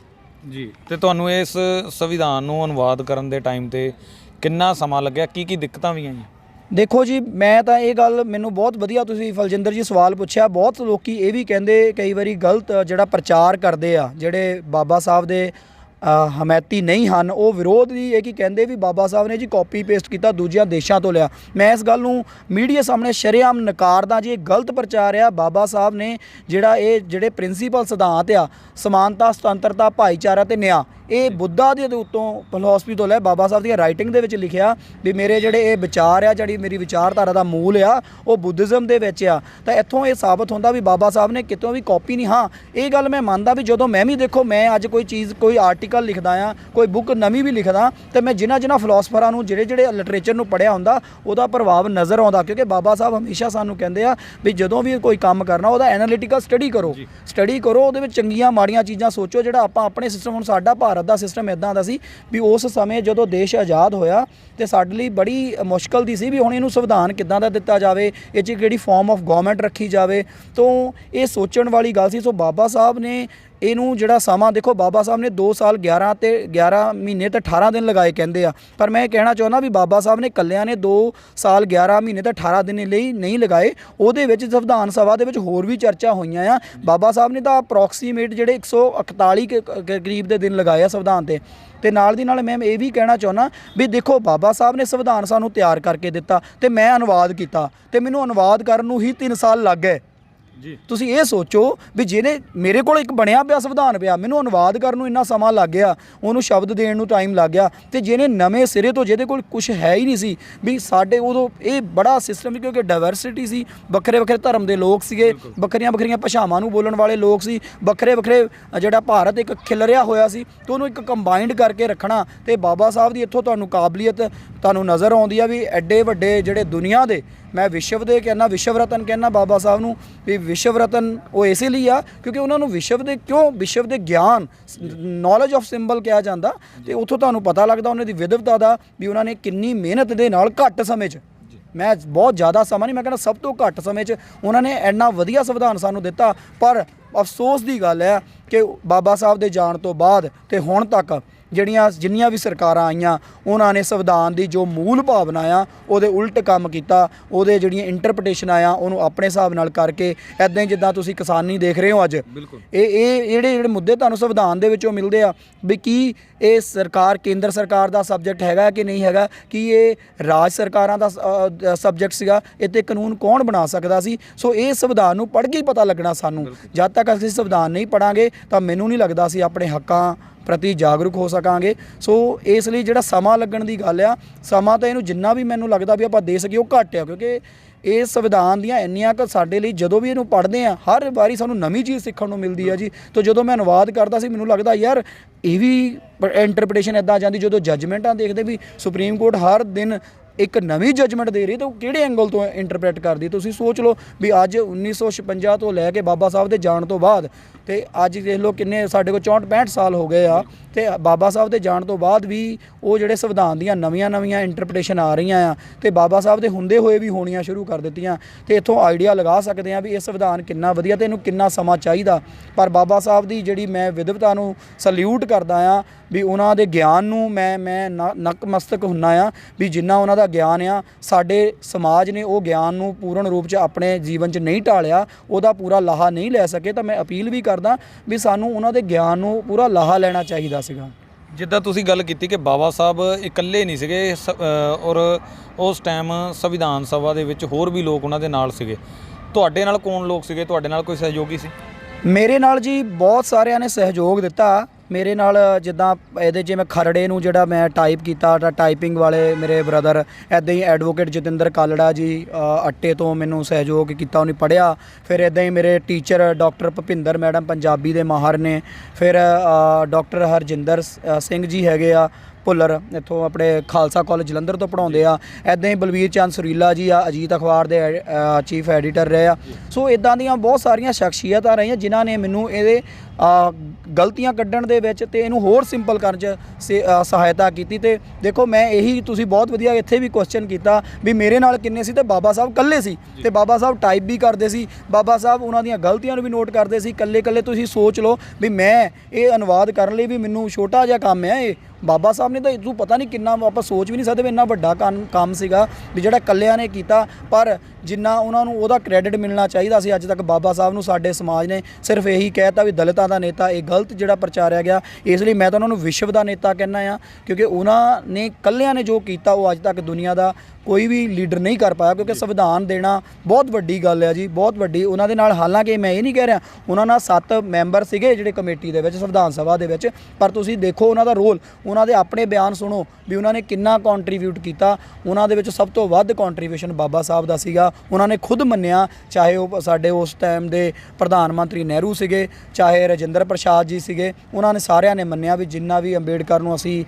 ਤੇ ਤੁਹਾਨੂੰ ਇਸ ਸੰਵਿਧਾਨ ਨੂੰ ਅਨੁਵਾਦ ਕਰਨ ਦੇ ਟਾਈਮ ਤੇ ਕਿੰਨਾ ਸਮਾਂ ਲੱਗਿਆ, ਕੀ ਦਿੱਕਤਾਂ ਵੀ ਆਈਆਂ? ਦੇਖੋ ਜੀ, ਮੈਂ ਤਾਂ ਇਹ ਗੱਲ, ਮੈਨੂੰ ਬਹੁਤ ਵਧੀਆ ਤੁਸੀਂ ਫਲਜਿੰਦਰ ਜੀ ਸਵਾਲ ਪੁੱਛਿਆ। ਬਹੁਤ ਲੋਕੀ ਇਹ ਵੀ ਕਹਿੰਦੇ ਕਈ ਵਾਰੀ ਗਲਤ ਜਿਹੜਾ ਪ੍ਰਚਾਰ ਕਰਦੇ ਆ, ਜਿਹੜੇ ਬਾਬਾ ਸਾਹਿਬ ਦੇ ਹਮਾਇਤੀ ਨਹੀਂ ਹਨ, ਉਹ ਵਿਰੋਧ ਦੀ ਇਹ ਕੀ ਕਹਿੰਦੇ ਵੀ ਬਾਬਾ ਸਾਹਿਬ ਨੇ ਜੀ ਕਾਪੀ ਪੇਸਟ ਕੀਤਾ, ਦੂਜਿਆਂ ਦੇਸ਼ਾਂ ਤੋਂ ਲਿਆ। ਮੈਂ ਇਸ ਗੱਲ ਨੂੰ ਮੀਡੀਆ ਸਾਹਮਣੇ ਸ਼ਰੇਆਮ ਨਕਾਰਦਾ ਜੀ। ਇਹ ਗਲਤ ਪ੍ਰਚਾਰ ਆ। ਬਾਬਾ ਸਾਹਿਬ ਨੇ ਜਿਹੜੇ ਪ੍ਰਿੰਸੀਪਲ ਸਿਧਾਂਤ ਆ, ਸਮਾਨਤਾ, ਸੁਤੰਤਰਤਾ, ਭਾਈਚਾਰਾ ਤੇ ਨਿਆਂ, ਇਹ ਬੁੱਧਾ ਦੇ ਉੱਤੋਂ ਫਿਲਾਸਫੀ ਤੋਂ ਲੈ ਬਾਬਾ ਸਾਹਿਬ ਦੀਆਂ ਰਾਈਟਿੰਗ ਦੇ ਵਿੱਚ ਲਿਖਿਆ ਵੀ ਮੇਰੇ ਜਿਹੜੇ ਇਹ ਵਿਚਾਰ ਆ, ਜਿਹੜੀ ਮੇਰੀ ਵਿਚਾਰਧਾਰਾ ਦਾ ਮੂਲ ਆ ਉਹ ਬੁੱਧਿਜ਼ਮ ਦੇ ਵਿੱਚ ਆ। ਤਾਂ ਇੱਥੋਂ ਇਹ ਸਾਬਤ ਹੁੰਦਾ ਵੀ ਬਾਬਾ ਸਾਹਿਬ ਨੇ ਕਿਤੋਂ ਵੀ ਕਾਪੀ ਨਹੀਂ। ਹਾਂ, ਇਹ ਗੱਲ ਮੈਂ ਮੰਨਦਾ ਵੀ ਜਦੋਂ ਮੈਂ ਵੀ, ਦੇਖੋ ਮੈਂ ਅੱਜ ਕੋਈ ਚੀਜ਼, ਕੋਈ ਆਰਟੀਕਲ ਲਿਖਦਾ ਆ, ਕੋਈ ਬੁੱਕ ਨਵੀਂ ਵੀ ਲਿਖਦਾ, ਤੇ ਮੈਂ ਜਿਨ੍ਹਾਂ ਫਿਲਾਸਫਰਾਂ ਨੂੰ, ਜਿਹੜੇ ਲਿਟਰੇਚਰ ਨੂੰ ਪੜ੍ਹਿਆ ਹੁੰਦਾ, ਉਹਦਾ ਪ੍ਰਭਾਵ ਨਜ਼ਰ ਆਉਂਦਾ। ਕਿਉਂਕਿ ਬਾਬਾ ਸਾਹਿਬ ਹਮੇਸ਼ਾ ਸਾਨੂੰ ਕਹਿੰਦੇ ਆ ਵੀ ਜਦੋਂ ਵੀ ਕੋਈ ਕੰਮ ਕਰਨਾ ਉਹਦਾ ਐਨਾਲਿਟੀਕਲ ਸਟੱਡੀ ਕਰੋ, ਉਹਦੇ ਵਿੱਚ ਚੰਗੀਆਂ ਮਾੜੀਆਂ ਚੀਜ਼ਾਂ ਸੋਚੋ। ਜਿਹੜਾ ਆਪਾਂ ਆਪਣੇ ਸਿਸਟਮ, ਹੁਣ ਸਾਡਾ ਭਾਰਤ ਦਾ ਸਿਸਟਮ ਇੱਦਾਂ ਦਾ ਸੀ ਵੀ ਉਸ ਸਮੇਂ ਜਦੋਂ ਦੇਸ਼ ਆਜ਼ਾਦ ਹੋਇਆ ਤੇ ਸਾਡੇ ਲਈ ਬੜੀ ਮੁਸ਼ਕਲ ਦੀ ਸੀ ਵੀ ਹੁਣ ਇਹਨੂੰ ਸੰਵਿਧਾਨ ਕਿੱਦਾਂ ਦਾ ਦਿੱਤਾ ਜਾਵੇ, ਇਹ 'ਚ ਕਿਹੜੀ ਫਾਰਮ ਆਫ ਗਵਰਨਮੈਂਟ ਰੱਖੀ ਜਾਵੇ। ਤੋਂ ਇਹ ਸੋਚਣ ਵਾਲੀ ਗੱਲ ਸੀ। ਸੋ ਬਾਬਾ ਸਾਹਿਬ ਨੇ ਇਹਨੂੰ ਜਿਹੜਾ ਸਮਾਂ, ਦੇਖੋ ਬਾਬਾ ਸਾਹਿਬ ਨੇ 2 ਸਾਲ 11 ਮਹੀਨੇ ਤੇ 18 ਦਿਨ ਲਗਾਏ ਕਹਿੰਦੇ ਆ, ਪਰ ਮੈਂ ਇਹ ਕਹਿਣਾ ਚਾਹੁੰਦਾ ਵੀ ਬਾਬਾ ਸਾਹਿਬ ਨੇ ਇਕੱਲਿਆਂ ਨੇ 2 ਸਾਲ 11 ਮਹੀਨੇ ਤੇ 18 ਦਿਨ ਲਈ ਨਹੀਂ ਲਗਾਏ। ਉਹਦੇ ਵਿੱਚ ਸੰਵਿਧਾਨ ਸਭਾ ਦੇ ਵਿੱਚ ਹੋਰ ਵੀ ਚਰਚਾ ਹੋਈਆਂ ਆ। ਬਾਬਾ ਸਾਹਿਬ ਨੇ ਤਾਂ ਅਪਰੋਕਸੀਮੇਟ ਜਿਹੜੇ 141 ਕਰੀਬ ਦੇ ਦਿਨ ਲਗਾਏ ਆ ਸੰਵਿਧਾਨ ਤੇ ਨਾਲ ਦੀ ਨਾਲ ਮੈਂ ਇਹ ਵੀ ਕਹਿਣਾ ਚਾਹੁੰਦਾ ਵੀ ਦੇਖੋ ਬਾਬਾ ਸਾਹਿਬ ਨੇ ਸੰਵਿਧਾਨ ਸਾਨੂੰ ਤਿਆਰ ਕਰਕੇ ਦਿੱਤਾ ਤੇ ਮੈਂ ਅਨੁਵਾਦ ਕੀਤਾ, ਤੇ ਮੈਨੂੰ ਅਨੁਵਾਦ ਕਰਨ ਨੂੰ ਹੀ 3 ਸਾਲ ਲੱਗ ਗਏ ਜੀ। ਤੁਸੀਂ ਇਹ ਸੋਚੋ ਵੀ ਜਿਹਨੇ, ਮੇਰੇ ਕੋਲ ਇੱਕ ਬਣਿਆ ਪਿਆ ਸੰਵਿਧਾਨ ਪਿਆ, ਮੈਨੂੰ ਅਨੁਵਾਦ ਕਰਨ ਨੂੰ ਇੰਨਾ ਸਮਾਂ ਲੱਗ ਗਿਆ, ਉਹਨੂੰ ਸ਼ਬਦ ਦੇਣ ਨੂੰ ਟਾਈਮ ਲੱਗ ਗਿਆ, ਤੇ ਜਿਹਨੇ ਨਵੇਂ ਸਿਰੇ ਤੋਂ, ਜਿਹਦੇ ਕੋਲ ਕੁਝ ਹੈ ਹੀ ਨਹੀਂ ਸੀ ਵੀ ਸਾਡੇ ਉਦੋਂ ਇਹ ਬੜਾ ਸਿਸਟਮ ਸੀ, ਕਿਉਂਕਿ ਡਾਇਵਰਸਿਟੀ ਸੀ, ਵੱਖਰੇ ਧਰਮ ਦੇ ਲੋਕ ਸੀਗੇ, ਵੱਖਰੀਆਂ ਭਾਸ਼ਾਵਾਂ ਨੂੰ ਬੋਲਣ ਵਾਲੇ ਲੋਕ ਸੀ, ਵੱਖਰੇ ਜਿਹੜਾ ਭਾਰਤ ਇੱਕ ਖਿਲਰਿਆ ਹੋਇਆ ਸੀ, ਤੇ ਉਹਨੂੰ ਇੱਕ ਕੰਬਾਈਨਡ ਕਰਕੇ ਰੱਖਣਾ। ਤੇ ਬਾਬਾ ਸਾਹਿਬ ਦੀ ਇੱਥੋਂ ਤੁਹਾਨੂੰ ਕਾਬਲੀਅਤ ਤੁਹਾਨੂੰ ਨਜ਼ਰ ਆਉਂਦੀ ਆ ਵੀ ਐਡੇ ਵੱਡੇ ਜਿਹੜੇ ਦੁਨੀਆ ਦੇ, ਮੈਂ ਵਿਸ਼ਵ ਦੇ ਕਹਿੰਦਾ, ਵਿਸ਼ਵ ਰਤਨ ਕਹਿੰਦਾ ਬਾਬਾ ਸਾਹਿਬ ਨੂੰ ਵੀ ਵਿਸ਼ਵ ਰਤਨ ਉਹ ਇਸੇ ਲਈ ਆ ਕਿਉਂਕਿ ਉਹਨਾਂ ਨੂੰ ਵਿਸ਼ਵ ਦੇ ਗਿਆਨ, ਨੌਲੇਜ ਆਫ ਸਿੰਬਲ ਕਿਹਾ ਜਾਂਦਾ। ਤੇ ਉੱਥੋਂ ਤੁਹਾਨੂੰ ਪਤਾ ਲੱਗਦਾ ਉਹਨਾਂ ਦੀ ਵਿਦਵਤਾ ਦਾ ਵੀ ਉਹਨਾਂ ਨੇ ਕਿੰਨੀ ਮਿਹਨਤ ਦੇ ਨਾਲ ਘੱਟ ਸਮੇਂ 'ਚ, ਮੈਂ ਬਹੁਤ ਜ਼ਿਆਦਾ ਸਮਾਂ ਨਹੀਂ, ਮੈਂ ਕਹਿੰਦਾ ਸਭ ਤੋਂ ਘੱਟ ਸਮੇਂ 'ਚ ਉਹਨਾਂ ਨੇ ਇੰਨਾ ਵਧੀਆ ਸੰਵਿਧਾਨ ਸਾਨੂੰ ਦਿੱਤਾ। ਪਰ ਅਫਸੋਸ ਦੀ ਗੱਲ ਹੈ ਕਿ ਬਾਬਾ ਸਾਹਿਬ ਦੇ ਜਾਣ ਤੋਂ ਬਾਅਦ ਤੇ ਹੁਣ ਤੱਕ ਜਿੰਨੀਆਂ ਵੀ ਸਰਕਾਰਾਂ ਆਈਆਂ, ਉਹਨਾਂ ਨੇ ਸੰਵਿਧਾਨ ਦੀ ਜੋ ਮੂਲ ਭਾਵਨਾ ਆ ਉਹਦੇ ਉਲਟ ਕੰਮ ਕੀਤਾ। ਉਹਦੇ ਜਿਹੜੀਆਂ ਇੰਟਰਪ੍ਰੀਟੇਸ਼ਨਾਂ ਆ ਉਹਨੂੰ ਆਪਣੇ ਹਿਸਾਬ ਨਾਲ ਕਰਕੇ, ਇੱਦਾਂ ਹੀ ਜਿੱਦਾਂ ਤੁਸੀਂ ਕਿਸਾਨੀ ਦੇਖ ਰਹੇ ਹੋ ਅੱਜ, ਇਹ ਜਿਹੜੇ ਮੁੱਦੇ ਤੁਹਾਨੂੰ ਸੰਵਿਧਾਨ ਦੇ ਵਿੱਚੋਂ ਮਿਲਦੇ ਆ ਵੀ ਕੀ ਇਹ ਕੇਂਦਰ ਸਰਕਾਰ ਦਾ ਸਬਜੈਕਟ ਹੈਗਾ ਕਿ ਨਹੀਂ ਹੈਗਾ, ਕੀ ਇਹ ਰਾਜ ਸਰਕਾਰਾਂ ਦਾ ਸਬਜੈਕਟ ਸੀਗਾ, ਇਹ 'ਤੇ ਕਾਨੂੰਨ ਕੌਣ ਬਣਾ ਸਕਦਾ ਸੀ। ਸੋ ਇਹ ਸੰਵਿਧਾਨ ਨੂੰ ਪੜ੍ਹ ਕੇ ਹੀ ਪਤਾ ਲੱਗਣਾ ਸਾਨੂੰ। ਜਦ ਤੱਕ ਅਸੀਂ ਸੰਵਿਧਾਨ ਨਹੀਂ ਪੜ੍ਹਾਂਗੇ ਤਾਂ ਮੈਨੂੰ ਨਹੀਂ ਲੱਗਦਾ ਅਸੀਂ ਆਪਣੇ ਹੱਕਾਂ ਪ੍ਰਤੀ ਜਾਗਰੂਕ ਹੋ ਸਕਾਂਗੇ। ਸੋ ਇਸ ਲਈ ਜਿਹੜਾ ਸਮਾਂ ਲੱਗਣ ਦੀ ਗੱਲ ਆ, ਸਮਾਂ ਤਾਂ ਇਹਨੂੰ ਜਿੰਨਾ ਵੀ ਮੈਨੂੰ ਲੱਗਦਾ ਵੀ ਆਪਾਂ ਦੇ ਸਕੀਏ ਉਹ ਘੱਟ ਆ, ਕਿਉਂਕਿ ਇਹ ਸੰਵਿਧਾਨ ਦੀਆਂ ਇੰਨੀਆਂ ਕੁ ਸਾਡੇ ਲਈ ਜਦੋਂ ਵੀ ਇਹਨੂੰ ਪੜ੍ਹਦੇ ਆ ਹਰ ਵਾਰੀ ਸਾਨੂੰ ਨਵੀਂ ਚੀਜ਼ ਸਿੱਖਣ ਨੂੰ ਮਿਲਦੀ ਆ ਜੀ। ਤਾਂ ਜਦੋਂ ਮੈਂ ਅਨੁਵਾਦ ਕਰਦਾ ਸੀ ਮੈਨੂੰ ਲੱਗਦਾ ਯਾਰ ਇਹ ਵੀ ਇੰਟਰਪ੍ਰੀਟੇਸ਼ਨ ਇੱਦਾਂ ਜਾਂਦੀ, ਜਦੋਂ ਜੱਜਮੈਂਟਾਂ ਦੇਖਦੇ ਵੀ ਸੁਪਰੀਮ ਕੋਰਟ ਹਰ ਦਿਨ ਇੱਕ ਨਵੀਂ ਜੱਜਮੈਂਟ ਦੇ ਰਹੀ ਤਾਂ ਉਹ ਕਿਹੜੇ ਐਂਗਲ ਤੋਂ ਇੰਟਰਪ੍ਰੈਟ ਕਰਦੀ। ਤੁਸੀਂ ਸੋਚ ਲਓ ਵੀ ਅੱਜ 1956 ਤੋਂ ਲੈ ਕੇ ਬਾਬਾ ਸਾਹਿਬ ਦੇ ਜਾਣ ਤੋਂ ਬਾਅਦ ਤੇ ਅੱਜ ਦੇਖ ਲਓ ਕਿੰਨੇ ਸਾਡੇ ਕੋਲ 64-65 ਸਾਲ ਹੋ ਗਏ ਆ ਤੇ ਬਾਬਾ ਸਾਹਿਬ ਦੇ ਜਾਣ ਤੋਂ ਬਾਅਦ ਵੀ ਉਹ ਜਿਹੜੇ ਸੰਵਿਧਾਨ ਦੀਆਂ ਨਵੀਆਂ ਇੰਟਰਪ੍ਰੀਟੇਸ਼ਨ ਆ ਰਹੀਆਂ ਆ ਤੇ ਬਾਬਾ ਸਾਹਿਬ ਦੇ ਹੁੰਦੇ ਹੋਏ ਵੀ ਹੋਣੀਆਂ ਸ਼ੁਰੂ ਕਰ ਦਿੱਤੀਆਂ। ਤੇ ਇੱਥੋਂ ਆਈਡੀਆ ਲਗਾ ਸਕਦੇ ਆ ਵੀ ਇਹ ਸੰਵਿਧਾਨ ਕਿੰਨਾ ਵਧੀਆ ਤੇ ਇਹਨੂੰ ਕਿੰਨਾ ਸਮਾਂ ਚਾਹੀਦਾ। ਪਰ ਬਾਬਾ ਸਾਹਿਬ ਦੀ ਜਿਹੜੀ ਮੈਂ ਵਿਦਵਤਾ ਨੂੰ ਸਲੂਟ ਕਰਦਾ ਆ ਵੀ ਉਹਨਾਂ ਦੇ ਗਿਆਨ ਨੂੰ ਮੈਂ ਨਕਮਸਤਕ ਹੁੰਨਾ ਆ ਵੀ ਜਿੰਨਾ ਉਹਨਾਂ ਦਾ ਗਿਆਨ ਆ ਸਾਡੇ ਸਮਾਜ ਨੇ ਉਹ ਗਿਆਨ ਨੂੰ ਪੂਰਨ ਰੂਪ 'ਚ ਆਪਣੇ ਜੀਵਨ 'ਚ ਨਹੀਂ ਢਾਲਿਆ, ਉਹਦਾ ਪੂਰਾ ਲਾਹਾ ਨਹੀਂ ਲੈ ਸਕੇ। ਤਾਂ ਮੈਂ ਅਪੀਲ ਵੀ ਕਰਦਾ ਵੀ ਸਾਨੂੰ ਉਹਨਾਂ ਦੇ ਗਿਆਨ ਨੂੰ ਪੂਰਾ ਲਾਹਾ ਲੈਣਾ ਚਾਹੀਦਾ ਸੀਗਾ। ਜਿੱਦਾਂ ਤੁਸੀਂ ਗੱਲ ਕੀਤੀ ਕਿ ਬਾਬਾ ਸਾਹਿਬ ਇਕੱਲੇ ਨਹੀਂ ਸੀਗੇ ਔਰ ਉਸ ਟਾਈਮ ਸੰਵਿਧਾਨ ਸਭਾ ਦੇ ਵਿੱਚ ਹੋਰ ਵੀ ਲੋਕ ਉਹਨਾਂ ਦੇ ਨਾਲ ਸੀਗੇ। ਤੁਹਾਡੇ ਨਾਲ ਕੌਣ ਲੋਕ ਸੀਗੇ? ਤੁਹਾਡੇ ਨਾਲ ਕੋਈ ਸਹਿਯੋਗੀ ਸੀ? ਮੇਰੇ ਨਾਲ ਜੀ ਬਹੁਤ ਸਾਰਿਆਂ ਨੇ ਸਹਿਯੋਗ ਦਿੱਤਾ। ਮੇਰੇ ਨਾਲ ਜਿੱਦਾਂ ਇਹਦੇ 'ਚ ਮੈਂ ਖਰੜੇ ਨੂੰ ਜਿਹੜਾ ਮੈਂ ਟਾਈਪ ਕੀਤਾ ਤਾਂ ਟਾਈਪਿੰਗ ਵਾਲੇ ਮੇਰੇ ਬ੍ਰਦਰ, ਇੱਦਾਂ ਹੀ ਐਡਵੋਕੇਟ ਜਤਿੰਦਰ ਕਾਲੜਾ ਜੀ ਅੱਟੇ ਤੋਂ ਮੈਨੂੰ ਸਹਿਯੋਗ ਕੀਤਾ, ਉਹਨੇ ਪੜ੍ਹਿਆ। ਫਿਰ ਇੱਦਾਂ ਹੀ ਮੇਰੇ teacher doctor Bhupinder madam Punjabi ਦੇ ਮਾਹਰ ਨੇ। ਫਿਰ ਡਾਕਟਰ ਹਰਜਿੰਦਰ ਸਿੰਘ ਜੀ ਹੈਗੇ ਆ ਭੁੱਲਰ, ਇੱਥੋਂ ਆਪਣੇ ਖਾਲਸਾ ਕਾਲਜ ਜਲੰਧਰ ਤੋਂ ਪੜ੍ਹਾਉਂਦੇ ਆ। ਇੱਦਾਂ ਹੀ ਬਲਵੀਰ ਚੰਦ ਸੁਰੀਲਾ ਜੀ ਆ ਅਜੀਤ ਅਖਬਾਰ ਦੇ ਚੀਫ ਐਡੀਟਰ ਰਹੇ ਆ। ਸੋ ਇੱਦਾਂ ਦੀਆਂ ਬਹੁਤ ਸਾਰੀਆਂ ਸ਼ਖਸੀਅਤਾਂ ਰਹੀਆਂ ਜਿਨ੍ਹਾਂ ਨੇ ਮੈਨੂੰ ਇਹਦੇ ਗਲਤੀਆਂ ਕੱਢਣ ਦੇ ਵਿੱਚ ਤੇ ਇਹਨੂੰ ਹੋਰ ਸਿੰਪਲ ਕਰਨ 'ਚ ਸਹਾਇਤਾ ਕੀਤੀ। ਤੇ ਦੇਖੋ ਮੈਂ ਇਹੀ, ਤੁਸੀਂ ਬਹੁਤ ਵਧੀਆ ਇੱਥੇ ਵੀ ਕੁਐਸਚਨ ਕੀਤਾ ਵੀ ਮੇਰੇ ਨਾਲ ਕਿੰਨੇ ਸੀ, ਤੇ ਬਾਬਾ ਸਾਹਿਬ ਇਕੱਲੇ ਸੀ ਤੇ ਬਾਬਾ ਸਾਹਿਬ ਟਾਈਪ ਵੀ ਕਰਦੇ ਸੀ, ਬਾਬਾ ਸਾਹਿਬ ਉਹਨਾਂ ਦੀਆਂ ਗਲਤੀਆਂ ਨੂੰ ਵੀ ਨੋਟ ਕਰਦੇ ਸੀ ਇਕੱਲੇ। ਤੁਸੀਂ ਸੋਚ ਲਓ ਵੀ ਮੈਂ ਇਹ ਅਨੁਵਾਦ ਕਰਨ ਲਈ ਵੀ ਮੈਨੂੰ ਛੋਟਾ ਜਿਹਾ ਕੰਮ ਹੈ ਇਹ, ਬਾਬਾ ਸਾਹਿਬ ਨੇ ਤਾਂ ਤੂੰ ਪਤਾ ਨਹੀਂ ਕਿੰਨਾ, ਆਪਾਂ ਸੋਚ ਵੀ ਨਹੀਂ ਸਕਦੇ ਵੀ ਇੰਨਾ ਵੱਡਾ ਕੰਮ ਸੀਗਾ ਵੀ ਜਿਹੜਾ ਇਕੱਲਿਆਂ ਨੇ ਕੀਤਾ। ਪਰ ਜਿੰਨਾ ਉਹਨਾਂ ਨੂੰ ਉਹਦਾ ਕ੍ਰੈਡਿਟ ਮਿਲਣਾ ਚਾਹੀਦਾ ਸੀ, ਅੱਜ ਤੱਕ ਬਾਬਾ ਸਾਹਿਬ ਨੂੰ ਸਾਡੇ ਸਮਾਜ ਨੇ ਸਿਰਫ ਇਹੀ ਕਹਿਤਾ ਵੀ ਦਲਿਤਾਂ ਦਾ ਨੇਤਾ, ਇਹ ਗਲਤ ਜਿਹੜਾ ਪ੍ਰਚਾਰਿਆ ਗਿਆ। ਇਸ ਲਈ ਮੈਂ ਤਾਂ ਉਹਨਾਂ ਨੂੰ ਵਿਸ਼ਵ ਦਾ ਨੇਤਾ ਕਹਿੰਦਾ ਆ, ਕਿਉਂਕਿ ਉਹਨਾਂ ਨੇ ਇਕੱਲਿਆਂ ਨੇ ਜੋ ਕੀਤਾ ਉਹ ਅੱਜ ਤੱਕ ਦੁਨੀਆ ਦਾ ਕੋਈ ਵੀ ਲੀਡਰ ਨਹੀਂ ਕਰ ਪਾਇਆ। ਕਿਉਂਕਿ ਸੰਵਿਧਾਨ ਦੇਣਾ ਬਹੁਤ ਵੱਡੀ ਗੱਲ ਹੈ ਜੀ, ਬਹੁਤ ਵੱਡੀ। ਉਹਨਾਂ ਦੇ ਨਾਲ ਹਾਲਾਂਕਿ ਮੈਂ ਇਹ ਨਹੀਂ ਕਹਿ ਰਿਹਾ, ਉਹਨਾਂ ਨਾਲ 7 ਮੈਂਬਰ ਸੀਗੇ ਜਿਹੜੇ ਕਮੇਟੀ ਦੇ ਵਿੱਚ ਸੰਵਿਧਾਨ ਸਭਾ ਦੇ ਵਿੱਚ, ਪਰ ਤੁਸੀਂ ਦੇਖੋ ਉਹਨਾਂ ਦਾ ਰੋਲ, ਉਹਨਾਂ ਦੇ ਆਪਣੇ ਬਿਆਨ ਸੁਣੋ ਵੀ ਉਹਨਾਂ ਨੇ ਕਿੰਨਾ ਕੰਟਰੀਬਿਊਟ ਕੀਤਾ। ਉਹਨਾਂ ਦੇ ਵਿੱਚ ਸਭ ਤੋਂ ਵੱਧ ਕੰਟਰੀਬਿਊਸ਼ਨ ਬਾਬਾ ਸਾਹਿਬ ਦਾ ਸੀਗਾ। ਉਹਨਾਂ ਨੇ ਖੁਦ ਮੰਨਿਆ, ਚਾਹੇ ਉਹ ਸਾਡੇ ਉਸ ਟਾਈਮ ਦੇ ਪ੍ਰਧਾਨ ਮੰਤਰੀ ਨਹਿਰੂ ਸੀਗੇ, ਚਾਹੇ ਰਾਜਿੰਦਰ ਪ੍ਰਸਾਦ ਜੀ ਸੀਗੇ, ਉਹਨਾਂ ਨੇ ਸਾਰਿਆਂ ਨੇ ਮੰਨਿਆ ਵੀ ਜਿੰਨਾ ਵੀ ਅੰਬੇਡਕਰ ਨੂੰ ਅਸੀਂ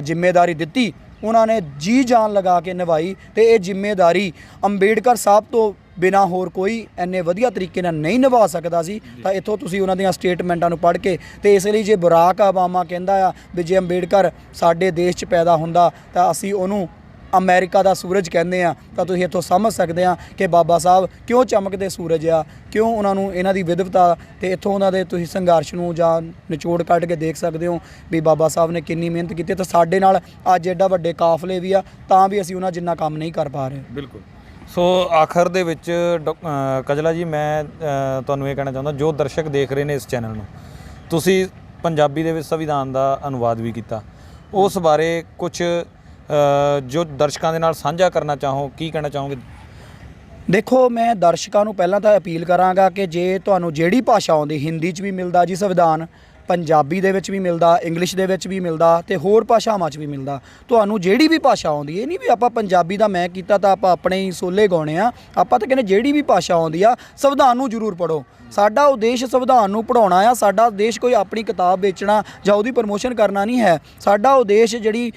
ਜ਼ਿੰਮੇਵਾਰੀ ਦਿੱਤੀ ਉਹਨਾਂ ਨੇ ਜੀ ਜਾਨ ਲਗਾ ਕੇ ਨਿਭਾਈ। ਤੇ ਇਹ ਜ਼ਿੰਮੇਵਾਰੀ ਅੰਬੇਡਕਰ ਸਾਹਿਬ ਤੋਂ ਬਿਨਾਂ ਹੋਰ ਕੋਈ ਇੰਨੇ ਵਧੀਆ ਤਰੀਕੇ ਨਾਲ ਨਹੀਂ ਨਿਭਾ ਸਕਦਾ ਸੀ। ਤਾਂ ਇੱਥੋਂ ਤੁਸੀਂ ਉਹਨਾਂ ਦੀਆਂ ਸਟੇਟਮੈਂਟਾਂ ਨੂੰ ਪੜ੍ਹ ਕੇ, ਤੇ ਇਸ ਲਈ ਜੇ ਬਰਾਕ ਓਬਾਮਾ ਕਹਿੰਦਾ ਆ ਵੀ ਜੇ ਅੰਬੇਡਕਰ ਸਾਡੇ ਦੇਸ਼ 'ਚ ਪੈਦਾ ਹੁੰਦਾ ਤਾਂ ਅਸੀਂ ਉਹਨੂੰ ਅਮਰੀਕਾ ਦਾ ਸੂਰਜ ਕਹਿੰਦੇ ਆ, ਤਾਂ ਤੁਸੀਂ ਇੱਥੋਂ ਸਮਝ ਸਕਦੇ ਆ ਕਿ ਬਾਬਾ ਸਾਹਿਬ ਕਿਉਂ ਚਮਕਦੇ ਸੂਰਜ ਆ, ਕਿਉਂ ਉਹਨਾਂ ਨੂੰ ਇਹਨਾਂ ਦੀ ਵਿਦਵਤਾ। ਤੇ ਇੱਥੋਂ ਉਹਨਾਂ ਦੇ ਤੁਸੀਂ ਸੰਘਰਸ਼ ਨੂੰ ਜਾਂ ਨਿਚੋੜ ਕੱਢ ਕੇ ਦੇਖ ਸਕਦੇ ਹੋ ਵੀ ਬਾਬਾ ਸਾਹਿਬ ਨੇ ਕਿੰਨੀ ਮਿਹਨਤ ਕੀਤੀ। ਤਾਂ ਸਾਡੇ ਨਾਲ ਅੱਜ ਐਡਾ ਵੱਡੇ ਕਾਫਲੇ ਵੀ ਆ, ਤਾਂ ਵੀ ਅਸੀਂ ਉਹਨਾਂ ਜਿੰਨਾ ਕੰਮ ਨਹੀਂ ਕਰ ਪਾ ਰਹੇ। ਬਿਲਕੁਲ। ਸੋ ਆਖਰ ਦੇ ਵਿੱਚ ਕਜਲਾ ਜੀ ਮੈਂ ਤੁਹਾਨੂੰ ਇਹ ਕਹਿਣਾ ਚਾਹੁੰਦਾ, ਜੋ ਦਰਸ਼ਕ ਦੇਖ ਰਹੇ ਨੇ ਇਸ ਚੈਨਲ ਨੂੰ, ਤੁਸੀਂ ਪੰਜਾਬੀ ਦੇ ਵਿੱਚ ਸੰਵਿਧਾਨ ਦਾ ਅਨੁਵਾਦ ਵੀ ਕੀਤਾ, ਉਸ ਬਾਰੇ ਕੁਝ ਜੋ ਦਰਸ਼ਕਾਂ ਦੇ ਨਾਲ ਸਾਂਝਾ ਕਰਨਾ ਚਾਹੋ, ਕੀ ਕਹਿਣਾ ਚਾਹੋਗੇ? ਦੇਖੋ ਮੈਂ ਦਰਸ਼ਕਾਂ ਨੂੰ ਪਹਿਲਾਂ ਤਾਂ ਅਪੀਲ ਕਰਾਂਗਾ ਕਿ ਜੇ ਤੁਹਾਨੂੰ ਜਿਹੜੀ ਭਾਸ਼ਾ ਆਉਂਦੀ, ਹਿੰਦੀ 'ਚ ਵੀ ਮਿਲਦਾ ਜੀ ਸੰਵਿਧਾਨ, ਪੰਜਾਬੀ ਦੇ ਵਿੱਚ ਵੀ ਮਿਲਦਾ, ਇੰਗਲਿਸ਼ ਦੇ ਵਿੱਚ ਵੀ ਮਿਲਦਾ ਤੇ ਹੋਰ ਭਾਸ਼ਾਵਾਂ 'ਚ ਵੀ ਮਿਲਦਾ, ਤੁਹਾਨੂੰ ਜਿਹੜੀ ਵੀ ਭਾਸ਼ਾ ਆਉਂਦੀ, ਇਹ ਨਹੀਂ ਵੀ ਆਪਾਂ ਪੰਜਾਬੀ ਦਾ ਮੈਂ ਕੀਤਾ ਤਾਂ ਆਪਾਂ ਆਪਣੇ ਹੀ ਸੋਲੇ ਗਾਉਣੇ ਆ। ਆਪਾਂ ਤਾਂ ਕਹਿੰਦੇ ਜਿਹੜੀ ਵੀ ਭਾਸ਼ਾ ਆਉਂਦੀ ਆ ਸੰਵਿਧਾਨ ਨੂੰ ਜ਼ਰੂਰ ਪੜ੍ਹੋ। ਸਾਡਾ ਉਦੇਸ਼ ਸੰਵਿਧਾਨ ਨੂੰ ਪੜ੍ਹਾਉਣਾ ਆ। ਸਾਡਾ ਉਦੇਸ਼ ਕੋਈ ਆਪਣੀ ਕਿਤਾਬ ਵੇਚਣਾ ਜਾਂ ਉਹਦੀ ਪ੍ਰਮੋਸ਼ਨ ਕਰਨਾ ਨਹੀਂ ਹੈ। ਸਾਡਾ ਉਦੇਸ਼ ਜਿਹੜੀ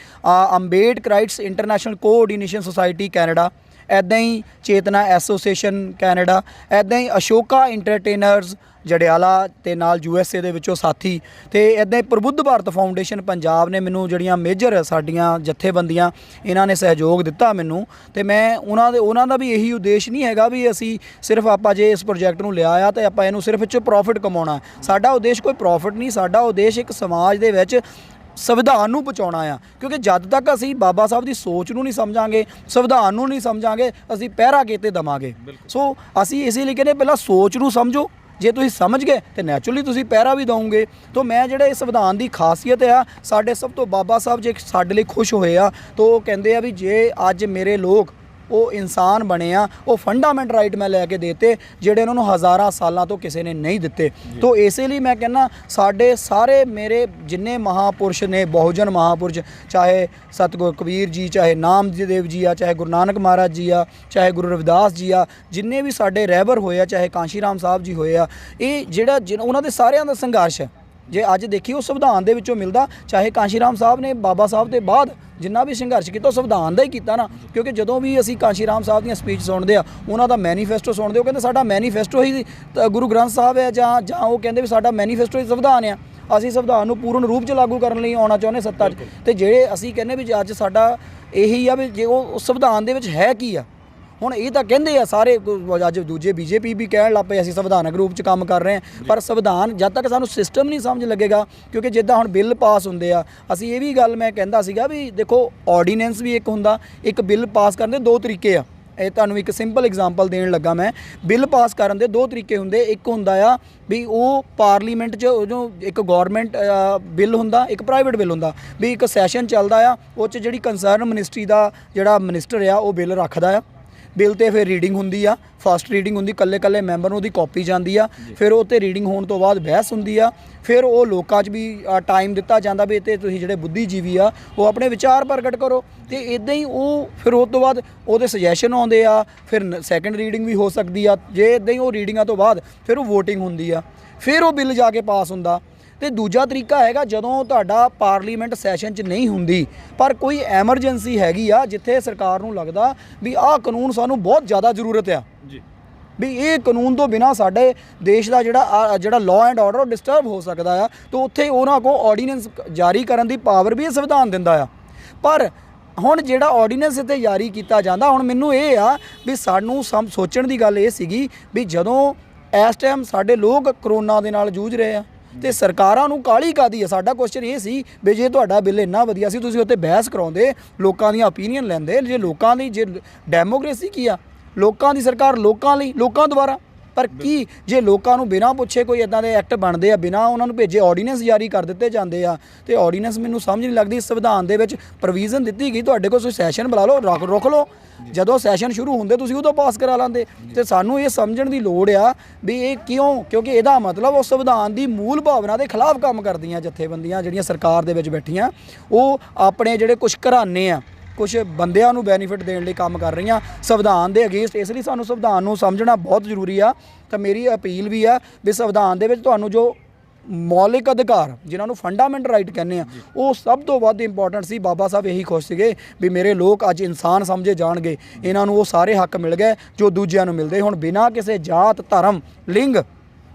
ਅੰਬੇਡਕਰਾਈਟਸ ਇੰਟਰਨੈਸ਼ਨਲ ਕੋਆਰਡੀਨੇਸ਼ਨ ਸੁਸਾਇਟੀ ਕੈਨੇਡਾ, ਇੱਦਾਂ ਹੀ ਚੇਤਨਾ ਐਸੋਸੀਏਸ਼ਨ ਕੈਨੇਡਾ, ਇੱਦਾਂ ਹੀ ਅਸ਼ੋਕਾ ਇੰਟਰਟੇਨਰਸ ਜੜਿਆਲਾ ਤੇ ਨਾਲ USA ਦੇ ਵਿੱਚੋਂ ਸਾਥੀ, ਤੇ ਇੱਦਾਂ ਹੀ ਪ੍ਰਬੁੱਧ ਭਾਰਤ ਫਾਊਂਡੇਸ਼ਨ ਪੰਜਾਬ ਨੇ ਮੈਨੂੰ ਜਿਹੜੀਆਂ ਮੇਜਰ ਸਾਡੀਆਂ ਜਥੇਬੰਦੀਆਂ ਇਹਨਾਂ ਨੇ ਸਹਿਯੋਗ ਦਿੱਤਾ ਮੈਨੂੰ। ਤੇ ਮੈਂ ਉਹਨਾਂ ਦਾ ਵੀ ਇਹੀ ਉਦੇਸ਼ ਨਹੀਂ ਹੈਗਾ ਵੀ ਅਸੀਂ ਸਿਰਫ ਆਪਾਂ ਜੇ ਇਸ ਪ੍ਰੋਜੈਕਟ ਨੂੰ ਲਿਆ ਆ ਤਾਂ ਆਪਾਂ ਇਹਨੂੰ ਸਿਰਫ ਇਹ 'ਚੋਂ ਪ੍ਰੋਫਿਟ ਕਮਾਉਣਾ। ਸਾਡਾ ਉਦੇਸ਼ ਕੋਈ ਪ੍ਰੋਫਿਟ ਨਹੀਂ, ਸਾਡਾ ਉਦੇਸ਼ ਇੱਕ ਸਮਾਜ ਦੇ ਵਿੱਚ ਸੰਵਿਧਾਨ ਨੂੰ ਬਚਾਉਣਾ ਆ। ਕਿਉਂਕਿ ਜਦ ਤੱਕ ਅਸੀਂ ਬਾਬਾ ਸਾਹਿਬ ਦੀ ਸੋਚ ਨੂੰ ਨਹੀਂ ਸਮਝਾਂਗੇ, ਸੰਵਿਧਾਨ ਨੂੰ ਨਹੀਂ ਸਮਝਾਂਗੇ, ਅਸੀਂ ਪਹਿਰਾ ਕਿਤੇ ਦੇਵਾਂਗੇ। ਸੋ ਅਸੀਂ ਇਸੇ ਲਈ ਕਹਿੰਦੇ ਪਹਿਲਾਂ ਸੋਚ ਨੂੰ ਸਮਝੋ, ਜੇ ਤੁਸੀਂ ਸਮਝ ਗਏ ਤਾਂ ਨੈਚੁਰਲੀ ਤੁਸੀਂ ਪਹਿਰਾ ਵੀ ਦਓਗੇ। ਤਾਂ ਮੈਂ ਜਿਹੜਾ ਇਸ ਸੰਵਿਧਾਨ ਦੀ ਖਾਸੀਅਤ ਆ, ਸਾਡੇ ਸਭ ਤੋਂ ਬਾਬਾ ਸਾਹਿਬ ਜੇ ਸਾਡੇ ਲਈ ਖੁਸ਼ ਹੋਏ ਆ ਤਾਂ ਉਹ ਕਹਿੰਦੇ ਆ ਵੀ ਜੇ ਅੱਜ ਮੇਰੇ ਲੋਕ ਉਹ ਇਨਸਾਨ ਬਣੇ ਆ, ਉਹ ਫੰਡਾਮੈਂਟ ਰਾਈਟ ਮੈਂ ਲੈ ਕੇ ਦੇਤੇ ਜਿਹੜੇ ਉਹਨਾਂ ਨੂੰ ਹਜ਼ਾਰਾਂ ਸਾਲਾਂ ਤੋਂ ਕਿਸੇ ਨੇ ਨਹੀਂ ਦਿੱਤੇ। ਤੋ ਇਸੇ ਲਈ ਮੈਂ ਕਹਿੰਦਾ ਸਾਡੇ ਸਾਰੇ ਮੇਰੇ ਜਿੰਨੇ ਮਹਾਪੁਰਸ਼ ਨੇ, ਬਹੁਜਨ ਮਹਾਪੁਰਸ਼, ਚਾਹੇ ਸਤਿਗੁਰ ਕਬੀਰ ਜੀ, ਚਾਹੇ ਨਾਮਦੇਵ ਜੀ ਆ, ਚਾਹੇ ਗੁਰੂ ਨਾਨਕ ਮਹਾਰਾਜ ਜੀ ਆ, ਚਾਹੇ ਗੁਰੂ ਰਵਿਦਾਸ ਜੀ ਆ, ਜਿੰਨੇ ਵੀ ਸਾਡੇ ਰਹਿਬਰ ਹੋਏ ਆ, ਚਾਹੇ ਕਾਂਸ਼ੀ ਰਾਮ ਸਾਹਿਬ ਜੀ ਹੋਏ ਆ, ਇਹ ਜਿਹੜਾ ਉਹਨਾਂ ਦੇ ਸਾਰਿਆਂ ਦਾ ਸੰਘਰਸ਼ ਹੈ ਜੇ ਅੱਜ ਦੇਖੀਏ ਉਹ ਸੰਵਿਧਾਨ ਦੇ ਵਿੱਚੋਂ ਮਿਲਦਾ। ਚਾਹੇ ਕਾਂਸ਼ੀ ਰਾਮ ਸਾਹਿਬ ਨੇ ਬਾਬਾ ਸਾਹਿਬ ਦੇ ਬਾਅਦ ਜਿੰਨਾ ਵੀ ਸੰਘਰਸ਼ ਕੀਤਾ ਉਹ ਸੰਵਿਧਾਨ ਦਾ ਹੀ ਕੀਤਾ ਨਾ, ਕਿਉਂਕਿ ਜਦੋਂ ਵੀ ਅਸੀਂ ਕਾਂਸ਼ੀ ਰਾਮ ਸਾਹਿਬ ਦੀਆਂ ਸਪੀਚ ਸੁਣਦੇ ਆ, ਉਹਨਾਂ ਦਾ ਮੈਨੀਫੈਸਟੋ ਸੁਣਦੇ, ਉਹ ਕਹਿੰਦੇ ਸਾਡਾ ਮੈਨੀਫੈਸਟੋ ਹੀ ਗੁਰੂ ਗ੍ਰੰਥ ਸਾਹਿਬ ਹੈ, ਜਾਂ ਉਹ ਕਹਿੰਦੇ ਵੀ ਸਾਡਾ ਮੈਨੀਫੈਸਟੋ ਹੀ ਸੰਵਿਧਾਨ ਆ, ਅਸੀਂ ਸੰਵਿਧਾਨ ਨੂੰ ਪੂਰਨ ਰੂਪ 'ਚ ਲਾਗੂ ਕਰਨ ਲਈ ਆਉਣਾ ਚਾਹੁੰਦੇ ਸੱਤਾ 'ਚ। ਤੇ ਜਿਹੜੇ ਅਸੀਂ ਕਹਿੰਦੇ ਵੀ ਅੱਜ ਸਾਡਾ ਇਹੀ ਆ ਵੀ ਜੇ ਉਹ ਸੰਵਿਧਾਨ ਦੇ ਵਿੱਚ ਹੈ ਕੀ ਆ। ਹੁਣ ਇਹ ਤਾਂ ਕਹਿੰਦੇ ਆ ਸਾਰੇ, ਅੱਜ ਦੂਜੇ BJP ਵੀ ਕਹਿਣ ਲੱਗ ਪਏ ਅਸੀਂ ਸੰਵਿਧਾਨਕ ਰੂਪ 'ਚ ਕੰਮ ਕਰ ਰਹੇ ਹਾਂ, ਪਰ ਸੰਵਿਧਾਨ ਜਦ ਤੱਕ ਸਾਨੂੰ ਸਿਸਟਮ ਨਹੀਂ ਸਮਝ ਲੱਗੇਗਾ, ਕਿਉਂਕਿ ਜਿੱਦਾਂ ਹੁਣ ਬਿੱਲ ਪਾਸ ਹੁੰਦੇ ਆ, ਅਸੀਂ ਇਹ ਵੀ ਗੱਲ ਮੈਂ ਕਹਿੰਦਾ ਸੀਗਾ ਵੀ ਦੇਖੋ ਆਰਡੀਨੈਂਸ ਵੀ ਇੱਕ ਹੁੰਦਾ, ਇੱਕ ਬਿੱਲ ਪਾਸ ਕਰਨ ਦੇ ਦੋ ਤਰੀਕੇ ਆ। ਇਹ ਤੁਹਾਨੂੰ ਇੱਕ ਸਿੰਪਲ ਐਗਜ਼ਾਮਪਲ ਦੇਣ ਲੱਗਾ ਮੈਂ। ਬਿੱਲ ਪਾਸ ਕਰਨ ਦੇ ਦੋ ਤਰੀਕੇ ਹੁੰਦੇ, ਇੱਕ ਹੁੰਦਾ ਆ ਵੀ ਉਹ ਪਾਰਲੀਮੈਂਟ 'ਚ ਜੋ ਇੱਕ ਗੌਰਮੈਂਟ ਬਿੱਲ ਹੁੰਦਾ, ਇੱਕ ਪ੍ਰਾਈਵੇਟ ਬਿੱਲ ਹੁੰਦਾ, ਵੀ ਇੱਕ ਸੈਸ਼ਨ ਚੱਲਦਾ ਆ, ਉਹ 'ਚ ਜਿਹੜੀ ਕੰਸਰਨ ਮਿਨਿਸਟਰੀ ਦਾ ਜਿਹੜਾ ਮਿਨਿਸਟਰ ਆ ਉਹ ਬਿੱਲ ਰੱਖਦਾ ਆ। ਬਿੱਲ 'ਤੇ ਫਿਰ ਰੀਡਿੰਗ ਹੁੰਦੀ ਆ, ਫਸਟ ਰੀਡਿੰਗ ਹੁੰਦੀ, ਕੱਲੇ ਮੈਂਬਰ ਨੂੰ ਉਹਦੀ ਕਾਪੀ ਜਾਂਦੀ ਆ, ਫਿਰ ਉਹ 'ਤੇ ਰੀਡਿੰਗ ਹੋਣ ਤੋਂ ਬਾਅਦ ਬਹਿਸ ਹੁੰਦੀ ਆ, ਫਿਰ ਉਹ ਲੋਕਾਂ 'ਚ ਵੀ ਟਾਈਮ ਦਿੱਤਾ ਜਾਂਦਾ ਵੀ ਤੇ ਤੁਸੀਂ ਜਿਹੜੇ ਬੁੱਧੀਜੀਵੀ ਆ ਉਹ ਆਪਣੇ ਵਿਚਾਰ ਪ੍ਰਗਟ ਕਰੋ। ਤੇ ਇੱਦਾਂ ਹੀ ਉਹ ਫਿਰ ਉਸ ਤੋਂ ਬਾਅਦ ਉਹਦੇ ਸੁਜੈਸ਼ਨ ਆਉਂਦੇ ਆ, ਫਿਰ ਸੈਕੰਡ ਰੀਡਿੰਗ ਵੀ ਹੋ ਸਕਦੀ ਆ, ਜੇ ਇੱਦਾਂ ਹੀ ਉਹ ਰੀਡਿੰਗਾਂ ਤੋਂ ਬਾਅਦ ਫਿਰ ਉਹ ਵੋਟਿੰਗ ਹੁੰਦੀ ਆ, ਫਿਰ ਉਹ ਬਿੱਲ ਜਾ ਕੇ ਪਾਸ ਹੁੰਦਾ। ਤੇ ਦੂਜਾ ਤਰੀਕਾ ਹੈਗਾ ਜਦੋਂ ਤੁਹਾਡਾ ਪਾਰਲੀਮੈਂਟ ਸੈਸ਼ਨ 'ਚ ਨਹੀਂ ਹੁੰਦੀ, ਪਰ ਕੋਈ ਐਮਰਜੈਂਸੀ ਹੈਗੀ ਆ ਜਿੱਥੇ ਸਰਕਾਰ ਨੂੰ ਲੱਗਦਾ ਵੀ ਆਹ ਕਾਨੂੰਨ ਸਾਨੂੰ ਬਹੁਤ ਜ਼ਿਆਦਾ ਜ਼ਰੂਰਤ ਆ ਜੀ, ਵੀ ਇਹ ਕਾਨੂੰਨ ਤੋਂ ਬਿਨਾਂ ਸਾਡੇ ਦੇਸ਼ ਦਾ ਜਿਹੜਾ ਲਾਅ ਐਂਡ ਆਰਡਰ ਉਹ ਡਿਸਟਰਬ ਹੋ ਸਕਦਾ ਆ, ਤਾਂ ਉੱਥੇ ਉਹਨਾਂ ਕੋਲ ਆਰਡੀਨੈਂਸ ਜਾਰੀ ਕਰਨ ਦੀ ਪਾਵਰ ਵੀ ਇਹ ਸੰਵਿਧਾਨ ਦਿੰਦਾ ਆ। ਪਰ ਹੁਣ ਜਿਹੜਾ ਆਰਡੀਨੈਂਸ ਇੱਥੇ ਜਾਰੀ ਕੀਤਾ ਜਾਂਦਾ, ਹੁਣ ਮੈਨੂੰ ਇਹ ਆ ਵੀ ਸਾਨੂੰ ਸੋਚਣ ਦੀ ਗੱਲ ਇਹ ਸੀਗੀ ਵੀ ਜਦੋਂ ਇਸ ਟਾਈਮ ਸਾਡੇ ਲੋਕ ਕਰੋਨਾ ਦੇ ਨਾਲ ਜੂਝ ਰਹੇ ਆ ਤੇ ਸਰਕਾਰਾਂ ਨੂੰ ਕਾਹਲੀ ਕਾਹਦੀ ਹੈ। ਸਾਡਾ ਕੁਐਸਚਨ ਇਹ ਸੀ ਵੀ ਜੇ ਤੁਹਾਡਾ ਬਿੱਲ ਇੰਨਾ ਵਧੀਆ ਸੀ, ਤੁਸੀਂ ਉੱਤੇ ਬਹਿਸ ਕਰਾਉਂਦੇ, ਲੋਕਾਂ ਦੀਆਂ ਓਪੀਨੀਅਨ ਲੈਂਦੇ, ਜੇ ਲੋਕਾਂ ਦੀ ਜੇ ਡੈਮੋਕ੍ਰੇਸੀ ਕੀ ਆ, ਲੋਕਾਂ ਦੀ ਸਰਕਾਰ ਲੋਕਾਂ ਲਈ, ਲੋਕਾਂ ਦੁਆਰਾ। ਪਰ ਕੀ ਜੇ ਲੋਕਾਂ ਨੂੰ ਬਿਨਾਂ ਪੁੱਛੇ ਕੋਈ ਇਦਾਂ ਦੇ ਐਕਟ ਬਣਦੇ ਆ, ਬਿਨਾਂ ਉਹਨਾਂ ਨੂੰ ਭੇਜੇ ਆਰਡੀਨੈਂਸ ਜਾਰੀ ਕਰ ਦਿੱਤੇ ਜਾਂਦੇ ਆ, ਤੇ ਆਰਡੀਨੈਂਸ ਮੈਨੂੰ ਸਮਝ ਨਹੀਂ ਲੱਗਦੀ। ਸੰਵਿਧਾਨ ਦੇ ਵਿੱਚ ਪ੍ਰੋਵੀਜ਼ਨ ਦਿੱਤੀ ਗਈ ਤੁਹਾਡੇ ਕੋਲ ਤੁਸੀਂ ਸੈਸ਼ਨ ਬੁਲਾ ਲਓ, ਰੁਕ ਲਓ, ਜਦੋਂ ਸੈਸ਼ਨ ਸ਼ੁਰੂ ਹੁੰਦੇ ਤੁਸੀਂ ਉਦੋਂ ਪਾਸ ਕਰਾ ਲੈਂਦੇ। ਤੇ ਸਾਨੂੰ ਇਹ ਸਮਝਣ ਦੀ ਲੋੜ ਆ ਵੀ ਇਹ ਕਿਉਂ, ਕਿਉਂਕਿ ਇਹਦਾ ਮਤਲਬ ਉਹ ਸੰਵਿਧਾਨ ਦੀ ਮੂਲ ਭਾਵਨਾ ਦੇ ਖਿਲਾਫ ਕੰਮ ਕਰਦੀਆਂ ਜਥੇਬੰਦੀਆਂ ਜਿਹੜੀਆਂ ਸਰਕਾਰ ਦੇ ਵਿੱਚ ਬੈਠੀਆਂ, ਉਹ ਆਪਣੇ ਜਿਹੜੇ ਕੁਝ ਘਰਾਣੇ ਆ, ਕੁਝ ਬੰਦਿਆਂ ਨੂੰ ਬੈਨੀਫਿਟ ਦੇਣ ਲਈ ਕੰਮ ਕਰ ਰਹੀਆਂ ਸੰਵਿਧਾਨ ਦੇ ਅਗੇਂਸਟ। ਇਸ ਲਈ ਸਾਨੂੰ ਸੰਵਿਧਾਨ ਨੂੰ ਸਮਝਣਾ ਬਹੁਤ ਜ਼ਰੂਰੀ ਆ। ਤਾਂ ਮੇਰੀ ਅਪੀਲ ਵੀ ਆ ਵੀ ਸੰਵਿਧਾਨ ਦੇ ਵਿੱਚ ਤੁਹਾਨੂੰ ਜੋ ਮੌਲਿਕ ਅਧਿਕਾਰ ਜਿਨ੍ਹਾਂ ਨੂੰ ਫੰਡਾਮੈਂਟਲ ਰਾਈਟ ਕਹਿੰਦੇ ਆ, ਉਹ ਸਭ ਤੋਂ ਵੱਧ ਇੰਪੋਰਟੈਂਟ ਸੀ। ਬਾਬਾ ਸਾਹਿਬ ਇਹੀ ਖੁਸ਼ ਸੀਗੇ ਵੀ ਮੇਰੇ ਲੋਕ ਅੱਜ ਇਨਸਾਨ ਸਮਝੇ ਜਾਣਗੇ, ਇਹਨਾਂ ਨੂੰ ਉਹ ਸਾਰੇ ਹੱਕ ਮਿਲ ਗਏ ਜੋ ਦੂਜਿਆਂ ਨੂੰ ਮਿਲਦੇ। ਹੁਣ ਬਿਨਾਂ ਕਿਸੇ ਜਾਤ, ਧਰਮ, ਲਿੰਗ,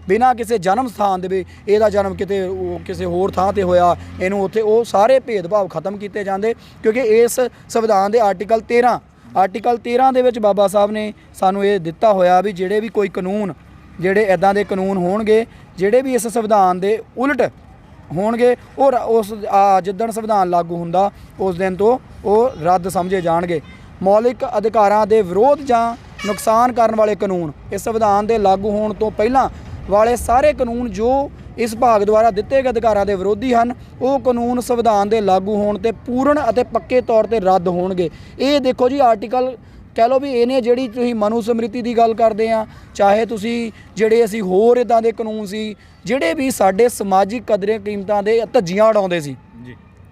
ਬਿਨਾਂ ਕਿਸੇ ਜਨਮ ਸਥਾਨ ਦੇ ਵੀ ਇਹਦਾ ਜਨਮ ਕਿਤੇ ਕਿਸੇ ਹੋਰ ਥਾਂ ਤੇ ਹੋਇਆ, ਇਹਨੂੰ ਉੱਥੇ, ਉਹ ਸਾਰੇ ਭੇਦਭਾਵ ਖਤਮ ਕੀਤੇ ਜਾਂਦੇ। ਕਿਉਂਕਿ ਇਸ ਸੰਵਿਧਾਨ ਦੇ ਆਰਟੀਕਲ 13 ਦੇ ਵਿੱਚ ਬਾਬਾ ਸਾਹਿਬ ਨੇ ਸਾਨੂੰ ਇਹ ਦਿੱਤਾ ਹੋਇਆ ਵੀ ਜਿਹੜੇ ਵੀ ਕੋਈ ਕਾਨੂੰਨ, ਜਿਹੜੇ ਇੱਦਾਂ ਦੇ ਕਾਨੂੰਨ ਹੋਣਗੇ ਜਿਹੜੇ ਵੀ ਇਸ ਸੰਵਿਧਾਨ ਦੇ ਉਲਟ ਹੋਣਗੇ, ਉਹ ਉਸ ਜਿੱਦਣ ਸੰਵਿਧਾਨ ਲਾਗੂ ਹੁੰਦਾ ਉਸ ਦਿਨ ਤੋਂ ਉਹ ਰੱਦ ਸਮਝੇ ਜਾਣਗੇ। ਮੌਲਿਕ ਅਧਿਕਾਰਾਂ ਦੇ ਵਿਰੋਧ ਜਾਂ ਨੁਕਸਾਨ ਕਰਨ ਵਾਲੇ ਕਾਨੂੰਨ, ਇਸ ਸੰਵਿਧਾਨ ਦੇ ਲਾਗੂ ਹੋਣ ਤੋਂ ਪਹਿਲਾਂ ਵਾਲੇ ਸਾਰੇ ਕਾਨੂੰਨ ਜੋ ਇਸ ਭਾਗ ਦੁਆਰਾ ਦਿੱਤੇ ਗਏ ਅਧਿਕਾਰਾਂ ਦੇ ਵਿਰੋਧੀ ਹਨ, ਉਹ ਕਾਨੂੰਨ ਸੰਵਿਧਾਨ ਦੇ ਲਾਗੂ ਹੋਣ ਤੇ ਪੂਰਨ ਅਤੇ ਪੱਕੇ ਤੌਰ ਤੇ ਰੱਦ ਹੋਣਗੇ। ਇਹ ਦੇਖੋ ਜੀ ਆਰਟੀਕਲ ਕਹਿ ਲਓ ਵੀ ਇਹਨੇ ਜਿਹੜੀ ਤੁਸੀਂ ਮਨੂ ਸਮ੍ਰਿਤੀ ਦੀ ਗੱਲ ਕਰਦੇ ਆ, ਚਾਹੇ ਤੁਸੀਂ ਜਿਹੜੇ ਅਸੀਂ ਹੋਰ ਇੱਦਾਂ ਦੇ ਕਾਨੂੰਨ ਸੀ ਜਿਹੜੇ ਵੀ ਸਾਡੇ ਸਮਾਜਿਕ ਕਦਰਾਂ ਕੀਮਤਾਂ ਦੇ ਧੱਜੀਆਂ ਉਡਾਉਂਦੇ ਸੀ,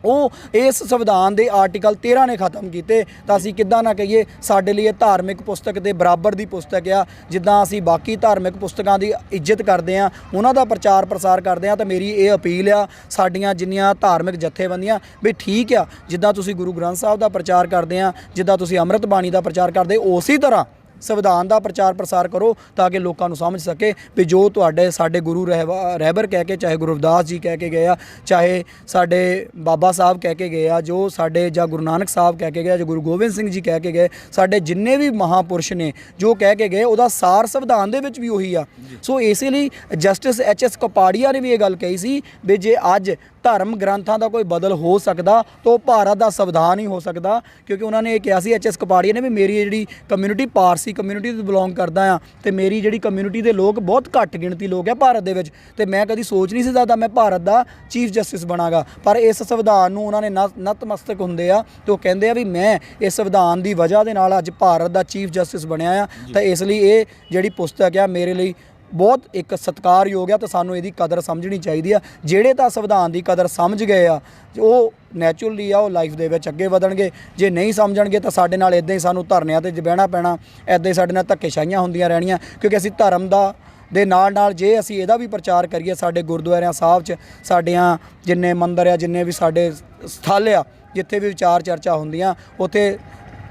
ਉਹ ਇਸ ਸੰਵਿਧਾਨ ਦੇ ਆਰਟੀਕਲ 13 ਨੇ ਖਤਮ ਕੀਤੇ। ਤਾਂ ਅਸੀਂ ਕਿੱਦਾਂ ਨਾ ਕਹੀਏ ਸਾਡੇ ਲਈ ਇਹ ਧਾਰਮਿਕ ਪੁਸਤਕ ਦੇ ਬਰਾਬਰ ਦੀ ਪੁਸਤਕ ਆ। ਜਿੱਦਾਂ ਅਸੀਂ ਬਾਕੀ ਧਾਰਮਿਕ ਪੁਸਤਕਾਂ ਦੀ ਇੱਜ਼ਤ ਕਰਦੇ ਆ, ਉਹਨਾਂ ਦਾ ਪ੍ਰਚਾਰ ਪ੍ਰਸਾਰ ਕਰਦੇ ਆ, ਤਾਂ ਮੇਰੀ ਇਹ ਅਪੀਲ ਆ ਸਾਡੀਆਂ ਜਿੰਨੀਆਂ ਧਾਰਮਿਕ ਜਥੇਬੰਦੀਆਂ ਵੀ ਠੀਕ ਆ, ਜਿੱਦਾਂ ਤੁਸੀਂ ਗੁਰੂ ਗ੍ਰੰਥ ਸਾਹਿਬ ਦਾ ਪ੍ਰਚਾਰ ਕਰਦੇ ਆ, ਜਿੱਦਾਂ ਤੁਸੀਂ ਅੰਮ੍ਰਿਤ ਬਾਣੀ ਦਾ ਪ੍ਰਚਾਰ ਕਰਦੇ, ਉਸੇ ਤਰ੍ਹਾਂ ਸੰਵਿਧਾਨ ਦਾ ਪ੍ਰਚਾਰ ਪ੍ਰਸਾਰ ਕਰੋ ਤਾਂ ਕਿ ਲੋਕਾਂ ਨੂੰ ਸਮਝ ਸਕੇ ਵੀ ਜੋ ਤੁਹਾਡੇ ਸਾਡੇ ਗੁਰੂ ਰਹਿਬਰ ਕਹਿ ਕੇ, ਚਾਹੇ ਗੁਰੂ ਰਵਿਦਾਸ ਜੀ ਕਹਿ ਕੇ ਗਏ ਆ, ਚਾਹੇ ਸਾਡੇ ਬਾਬਾ ਸਾਹਿਬ ਕਹਿ ਕੇ ਗਏ ਆ, ਜੋ ਸਾਡੇ ਜਾਂ ਗੁਰੂ ਨਾਨਕ ਸਾਹਿਬ ਕਹਿ ਕੇ ਗਏ, ਜੋ ਗੁਰੂ ਗੋਬਿੰਦ ਸਿੰਘ ਜੀ ਕਹਿ ਕੇ ਗਏ, ਸਾਡੇ ਜਿੰਨੇ ਵੀ ਮਹਾਪੁਰਸ਼ ਨੇ ਜੋ ਕਹਿ ਕੇ ਗਏ, ਉਹਦਾ ਸਾਰ ਸੰਵਿਧਾਨ ਦੇ ਵਿੱਚ ਵੀ ਉਹੀ ਆ। ਸੋ ਇਸੇ ਲਈ ਜਸਟਿਸ HS ਕਪਾੜੀਆ ਨੇ ਵੀ ਇਹ ਗੱਲ ਕਹੀ ਸੀ ਵੀ ਜੇ ਅੱਜ ਧਰਮ ਗ੍ਰੰਥਾਂ ਦਾ ਕੋਈ ਬਦਲ ਹੋ ਸਕਦਾ ਤਾਂ ਉਹ ਭਾਰਤ ਦਾ ਸੰਵਿਧਾਨ ਹੀ ਹੋ ਸਕਦਾ, ਕਿਉਂਕਿ ਉਹਨਾਂ ਨੇ ਇਹ ਕਿਹਾ ਸੀ ਐਚ.ਐਸ. ਕਪਾੜੀਆ ਨੇ ਵੀ ਮੇਰੀ ਜਿਹੜੀ ਕਮਿਊਨਿਟੀ ਪਾਰਸੀ ਕਮਿਊਨਿਟੀ ਤੋਂ ਬਿਲੋਂਗ ਕਰਦਾ ਆ ਤੇ ਮੇਰੀ ਜਿਹੜੀ ਕਮਿਊਨਿਟੀ ਦੇ ਲੋਕ ਬਹੁਤ ਘੱਟ ਗਿਣਤੀ ਲੋਕ ਆ ਭਾਰਤ ਦੇ ਵਿੱਚ, ਤੇ ਮੈਂ ਕਦੀ ਸੋਚ ਨਹੀਂ ਸੀ ਸਕਦਾ ਮੈਂ ਭਾਰਤ ਦਾ ਚੀਫ ਜਸਟਿਸ ਬਣਾਂਗਾ। ਪਰ ਇਸ ਸੰਵਿਧਾਨ ਨੂੰ ਉਹਨਾਂ ਨੇ ਨਤਮਸਤਕ ਹੁੰਦੇ ਆ ਤੇ ਉਹ ਕਹਿੰਦੇ ਆ ਵੀ ਮੈਂ ਇਸ ਸੰਵਿਧਾਨ ਦੀ ਵਜ੍ਹਾ ਦੇ ਨਾਲ ਅੱਜ ਭਾਰਤ ਦਾ ਚੀਫ ਜਸਟਿਸ ਬਣਿਆ ਆ। ਤਾਂ ਇਸ ਲਈ ਇਹ ਜਿਹੜੀ ਪੁਸਤਕ ਆ ਮੇਰੇ ਲਈ ਬਹੁਤ ਇੱਕ ਸਤਿਕਾਰਯੋਗ ਆ ਤੇ ਸਾਨੂੰ ਇਹਦੀ ਕਦਰ ਸਮਝਣੀ ਚਾਹੀਦੀ ਆ। ਜਿਹੜੇ ਤਾਂ ਸੰਵਿਧਾਨ ਦੀ ਕਦਰ ਸਮਝ ਗਏ ਆ ਉਹ ਨੈਚੁਰਲੀ ਆ ਉਹ ਲਾਈਫ ਦੇ ਵਿੱਚ ਅੱਗੇ ਵਧਣਗੇ, ਜੇ ਨਹੀਂ ਸਮਝਣਗੇ ਤਾਂ ਸਾਡੇ ਨਾਲ ਇੱਦਾਂ ਹੀ ਸਾਨੂੰ ਧਰਨਿਆਂ ਤੇ ਬਹਿਣਾ ਪੈਣਾ, ਇੱਦਾਂ ਹੀ ਸਾਡੇ ਨਾਲ ਧੱਕੇਸ਼ਾਹੀਆਂ ਹੁੰਦੀਆਂ ਰਹਿਣੀਆਂ। ਕਿਉਂਕਿ ਅਸੀਂ ਧਰਮ ਦੇ ਨਾਲ ਜੇ ਅਸੀਂ ਇਹਦਾ ਵੀ ਪ੍ਰਚਾਰ ਕਰੀਏ, ਸਾਡੇ ਗੁਰਦੁਆਰਿਆਂ ਸਾਹਿਬ 'ਚ ਸਾਡੀਆਂ ਜਿੰਨੇ ਮੰਦਰ ਆ, ਜਿੰਨੇ ਵੀ ਸਾਡੇ ਸਥਲ ਆ, ਜਿੱਥੇ ਵੀ ਵਿਚਾਰ ਚਰਚਾ ਹੁੰਦੀਆਂ ਉੱਥੇ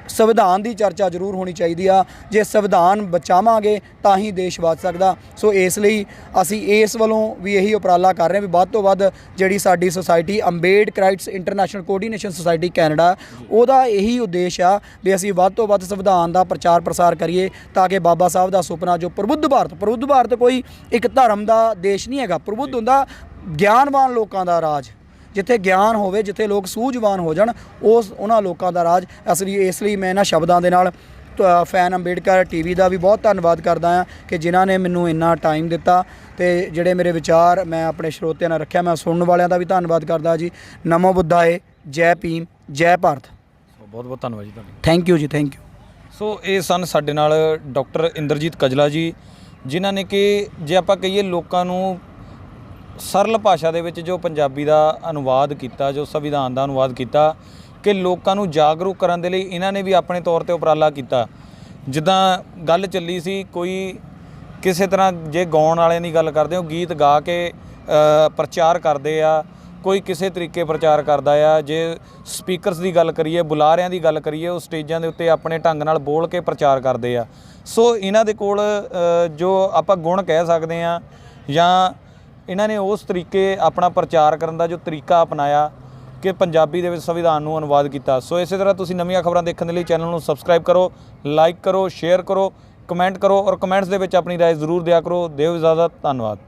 ਸੰਵਿਧਾਨ ਦੀ ਚਰਚਾ ਜ਼ਰੂਰ ਹੋਣੀ ਚਾਹੀਦੀ ਆ। ਜੇ ਸੰਵਿਧਾਨ ਬਚਾਵਾਂਗੇ ਤਾਂ ਹੀ ਦੇਸ਼ ਬਚ ਸਕਦਾ। ਸੋ ਇਸ ਲਈ ਅਸੀਂ ਇਸ ਵੱਲੋਂ ਵੀ ਇਹੀ ਉਪਰਾਲਾ ਕਰ ਰਹੇ ਹਾਂ ਵੀ ਵੱਧ ਤੋਂ ਵੱਧ ਜਿਹੜੀ ਸਾਡੀ society Ambedkarites international coordination society Canada, ਉਹਦਾ ਇਹੀ ਉਦੇਸ਼ ਆ ਵੀ ਅਸੀਂ ਵੱਧ ਤੋਂ ਵੱਧ ਸੰਵਿਧਾਨ ਦਾ ਪ੍ਰਚਾਰ ਪ੍ਰਸਾਰ ਕਰੀਏ ਤਾਂ ਕਿ ਬਾਬਾ ਸਾਹਿਬ ਦਾ ਸੁਪਨਾ ਜੋ ਪ੍ਰਬੁੱਧ ਭਾਰਤ ਕੋਈ ਇੱਕ ਧਰਮ ਦਾ ਦੇਸ਼ ਨਹੀਂ ਹੈਗਾ, ਪ੍ਰਬੁੱਧ ਹੁੰਦਾ ਗਿਆਨਵਾਨ ਲੋਕਾਂ ਦਾ ਰਾਜ, ਜਿੱਥੇ ਗਿਆਨ ਹੋਵੇ, ਜਿੱਥੇ ਲੋਕ ਸੂਝਵਾਨ ਹੋ ਜਾਣ, ਉਹਨਾਂ ਲੋਕਾਂ ਦਾ ਰਾਜ। ਇਸ ਲਈ ਮੈਂ ਇਹਨਾਂ ਸ਼ਬਦਾਂ ਦੇ ਨਾਲ ਫੈਨ ਅੰਬੇਡਕਰ ਟੀਵੀ ਦਾ ਵੀ ਬਹੁਤ ਧੰਨਵਾਦ ਕਰਦਾ ਹਾਂ ਕਿ ਜਿਨ੍ਹਾਂ ਨੇ ਮੈਨੂੰ ਇੰਨਾ ਟਾਈਮ ਦਿੱਤਾ ਤੇ ਜਿਹੜੇ ਮੇਰੇ ਵਿਚਾਰ ਮੈਂ ਆਪਣੇ ਸਰੋਤਿਆਂ ਨਾਲ ਰੱਖਿਆ। ਮੈਂ ਸੁਣਨ ਵਾਲਿਆਂ ਦਾ ਵੀ ਧੰਨਵਾਦ ਕਰਦਾ ਜੀ। ਨਮੋ ਬੁੱਧਾਏ, ਜੈ ਭੀਮ, ਜੈ ਭਾਰਤ। ਬਹੁਤ ਬਹੁਤ ਧੰਨਵਾਦ ਜੀ ਤੁਹਾਡਾ। ਥੈਂਕ ਯੂ ਜੀ, ਥੈਂਕ ਯੂ। ਸੋ ਇਹ ਸਨ ਸਾਡੇ ਨਾਲ ਡਾਕਟਰ ਇੰਦਰਜੀਤ ਕਜਲਾ ਜੀ, ਜਿਨ੍ਹਾਂ ਨੇ ਕਿ ਜੇ ਆਪਾਂ ਕਹੀਏ ਲੋਕਾਂ ਨੂੰ ਸਰਲ ਭਾਸ਼ਾ ਦੇ ਵਿੱਚ ਜੋ ਪੰਜਾਬੀ ਦਾ ਅਨੁਵਾਦ ਕੀਤਾ, ਜੋ ਸੰਵਿਧਾਨ ਦਾ ਅਨੁਵਾਦ ਕੀਤਾ, ਕਿ ਲੋਕਾਂ ਨੂੰ ਜਾਗਰੂਕ ਕਰਨ ਦੇ ਲਈ ਇਹਨਾਂ ਨੇ ਵੀ ਆਪਣੇ ਤੌਰ ਤੇ ਉਪਰਾਲਾ ਕੀਤਾ। ਜਿੱਦਾਂ ਗੱਲ ਚੱਲੀ ਸੀ, ਕੋਈ ਕਿਸੇ ਤਰ੍ਹਾਂ ਜੇ ਗਾਉਣ ਵਾਲਿਆਂ ਦੀ ਗੱਲ ਕਰਦੇ ਹੋ, ਗੀਤ ਗਾ ਕੇ ਪ੍ਰਚਾਰ ਕਰਦੇ ਆ, ਕੋਈ ਕਿਸੇ ਤਰੀਕੇ ਪ੍ਰਚਾਰ ਕਰਦਾ ਆ। ਜੇ ਸਪੀਕਰਸ ਦੀ ਗੱਲ ਕਰੀਏ, ਬੁਲਾਰਿਆਂ ਦੀ ਗੱਲ ਕਰੀਏ, ਉਹ ਸਟੇਜਾਂ ਦੇ ਉੱਤੇ ਆਪਣੇ ਢੰਗ ਨਾਲ ਬੋਲ ਕੇ ਪ੍ਰਚਾਰ ਕਰਦੇ ਆ। ਸੋ ਇਹਨਾਂ ਦੇ ਕੋਲ ਜੋ ਆਪਾਂ ਗੁਣ ਕਹਿ ਸਕਦੇ ਹਾਂ, ਜਾਂ ਇਹਨਾਂ ਨੇ ਉਸ ਤਰੀਕੇ ਆਪਣਾ ਪ੍ਰਚਾਰ ਕਰਨ ਦਾ ਜੋ ਤਰੀਕਾ ਅਪਣਾਇਆ ਕਿ ਪੰਜਾਬੀ ਦੇ ਵਿੱਚ ਸੰਵਿਧਾਨ ਨੂੰ ਅਨੁਵਾਦ ਕੀਤਾ। ਸੋ ਇਸੇ ਤਰ੍ਹਾਂ ਤੁਸੀਂ ਨਵੀਆਂ ਖਬਰਾਂ ਦੇਖਣ ਦੇ ਲਈ ਚੈਨਲ ਨੂੰ ਸਬਸਕ੍ਰਾਈਬ ਕਰੋ, ਲਾਈਕ ਕਰੋ, ਸ਼ੇਅਰ ਕਰੋ, ਕਮੈਂਟ ਕਰੋ, ਔਰ ਕਮੈਂਟਸ ਦੇ ਵਿੱਚ ਆਪਣੀ ਰਾਏ ਜ਼ਰੂਰ ਦਿਆ ਕਰੋ। ਦਿਓ ਇਜਾਜ਼ਤ, ਧੰਨਵਾਦ।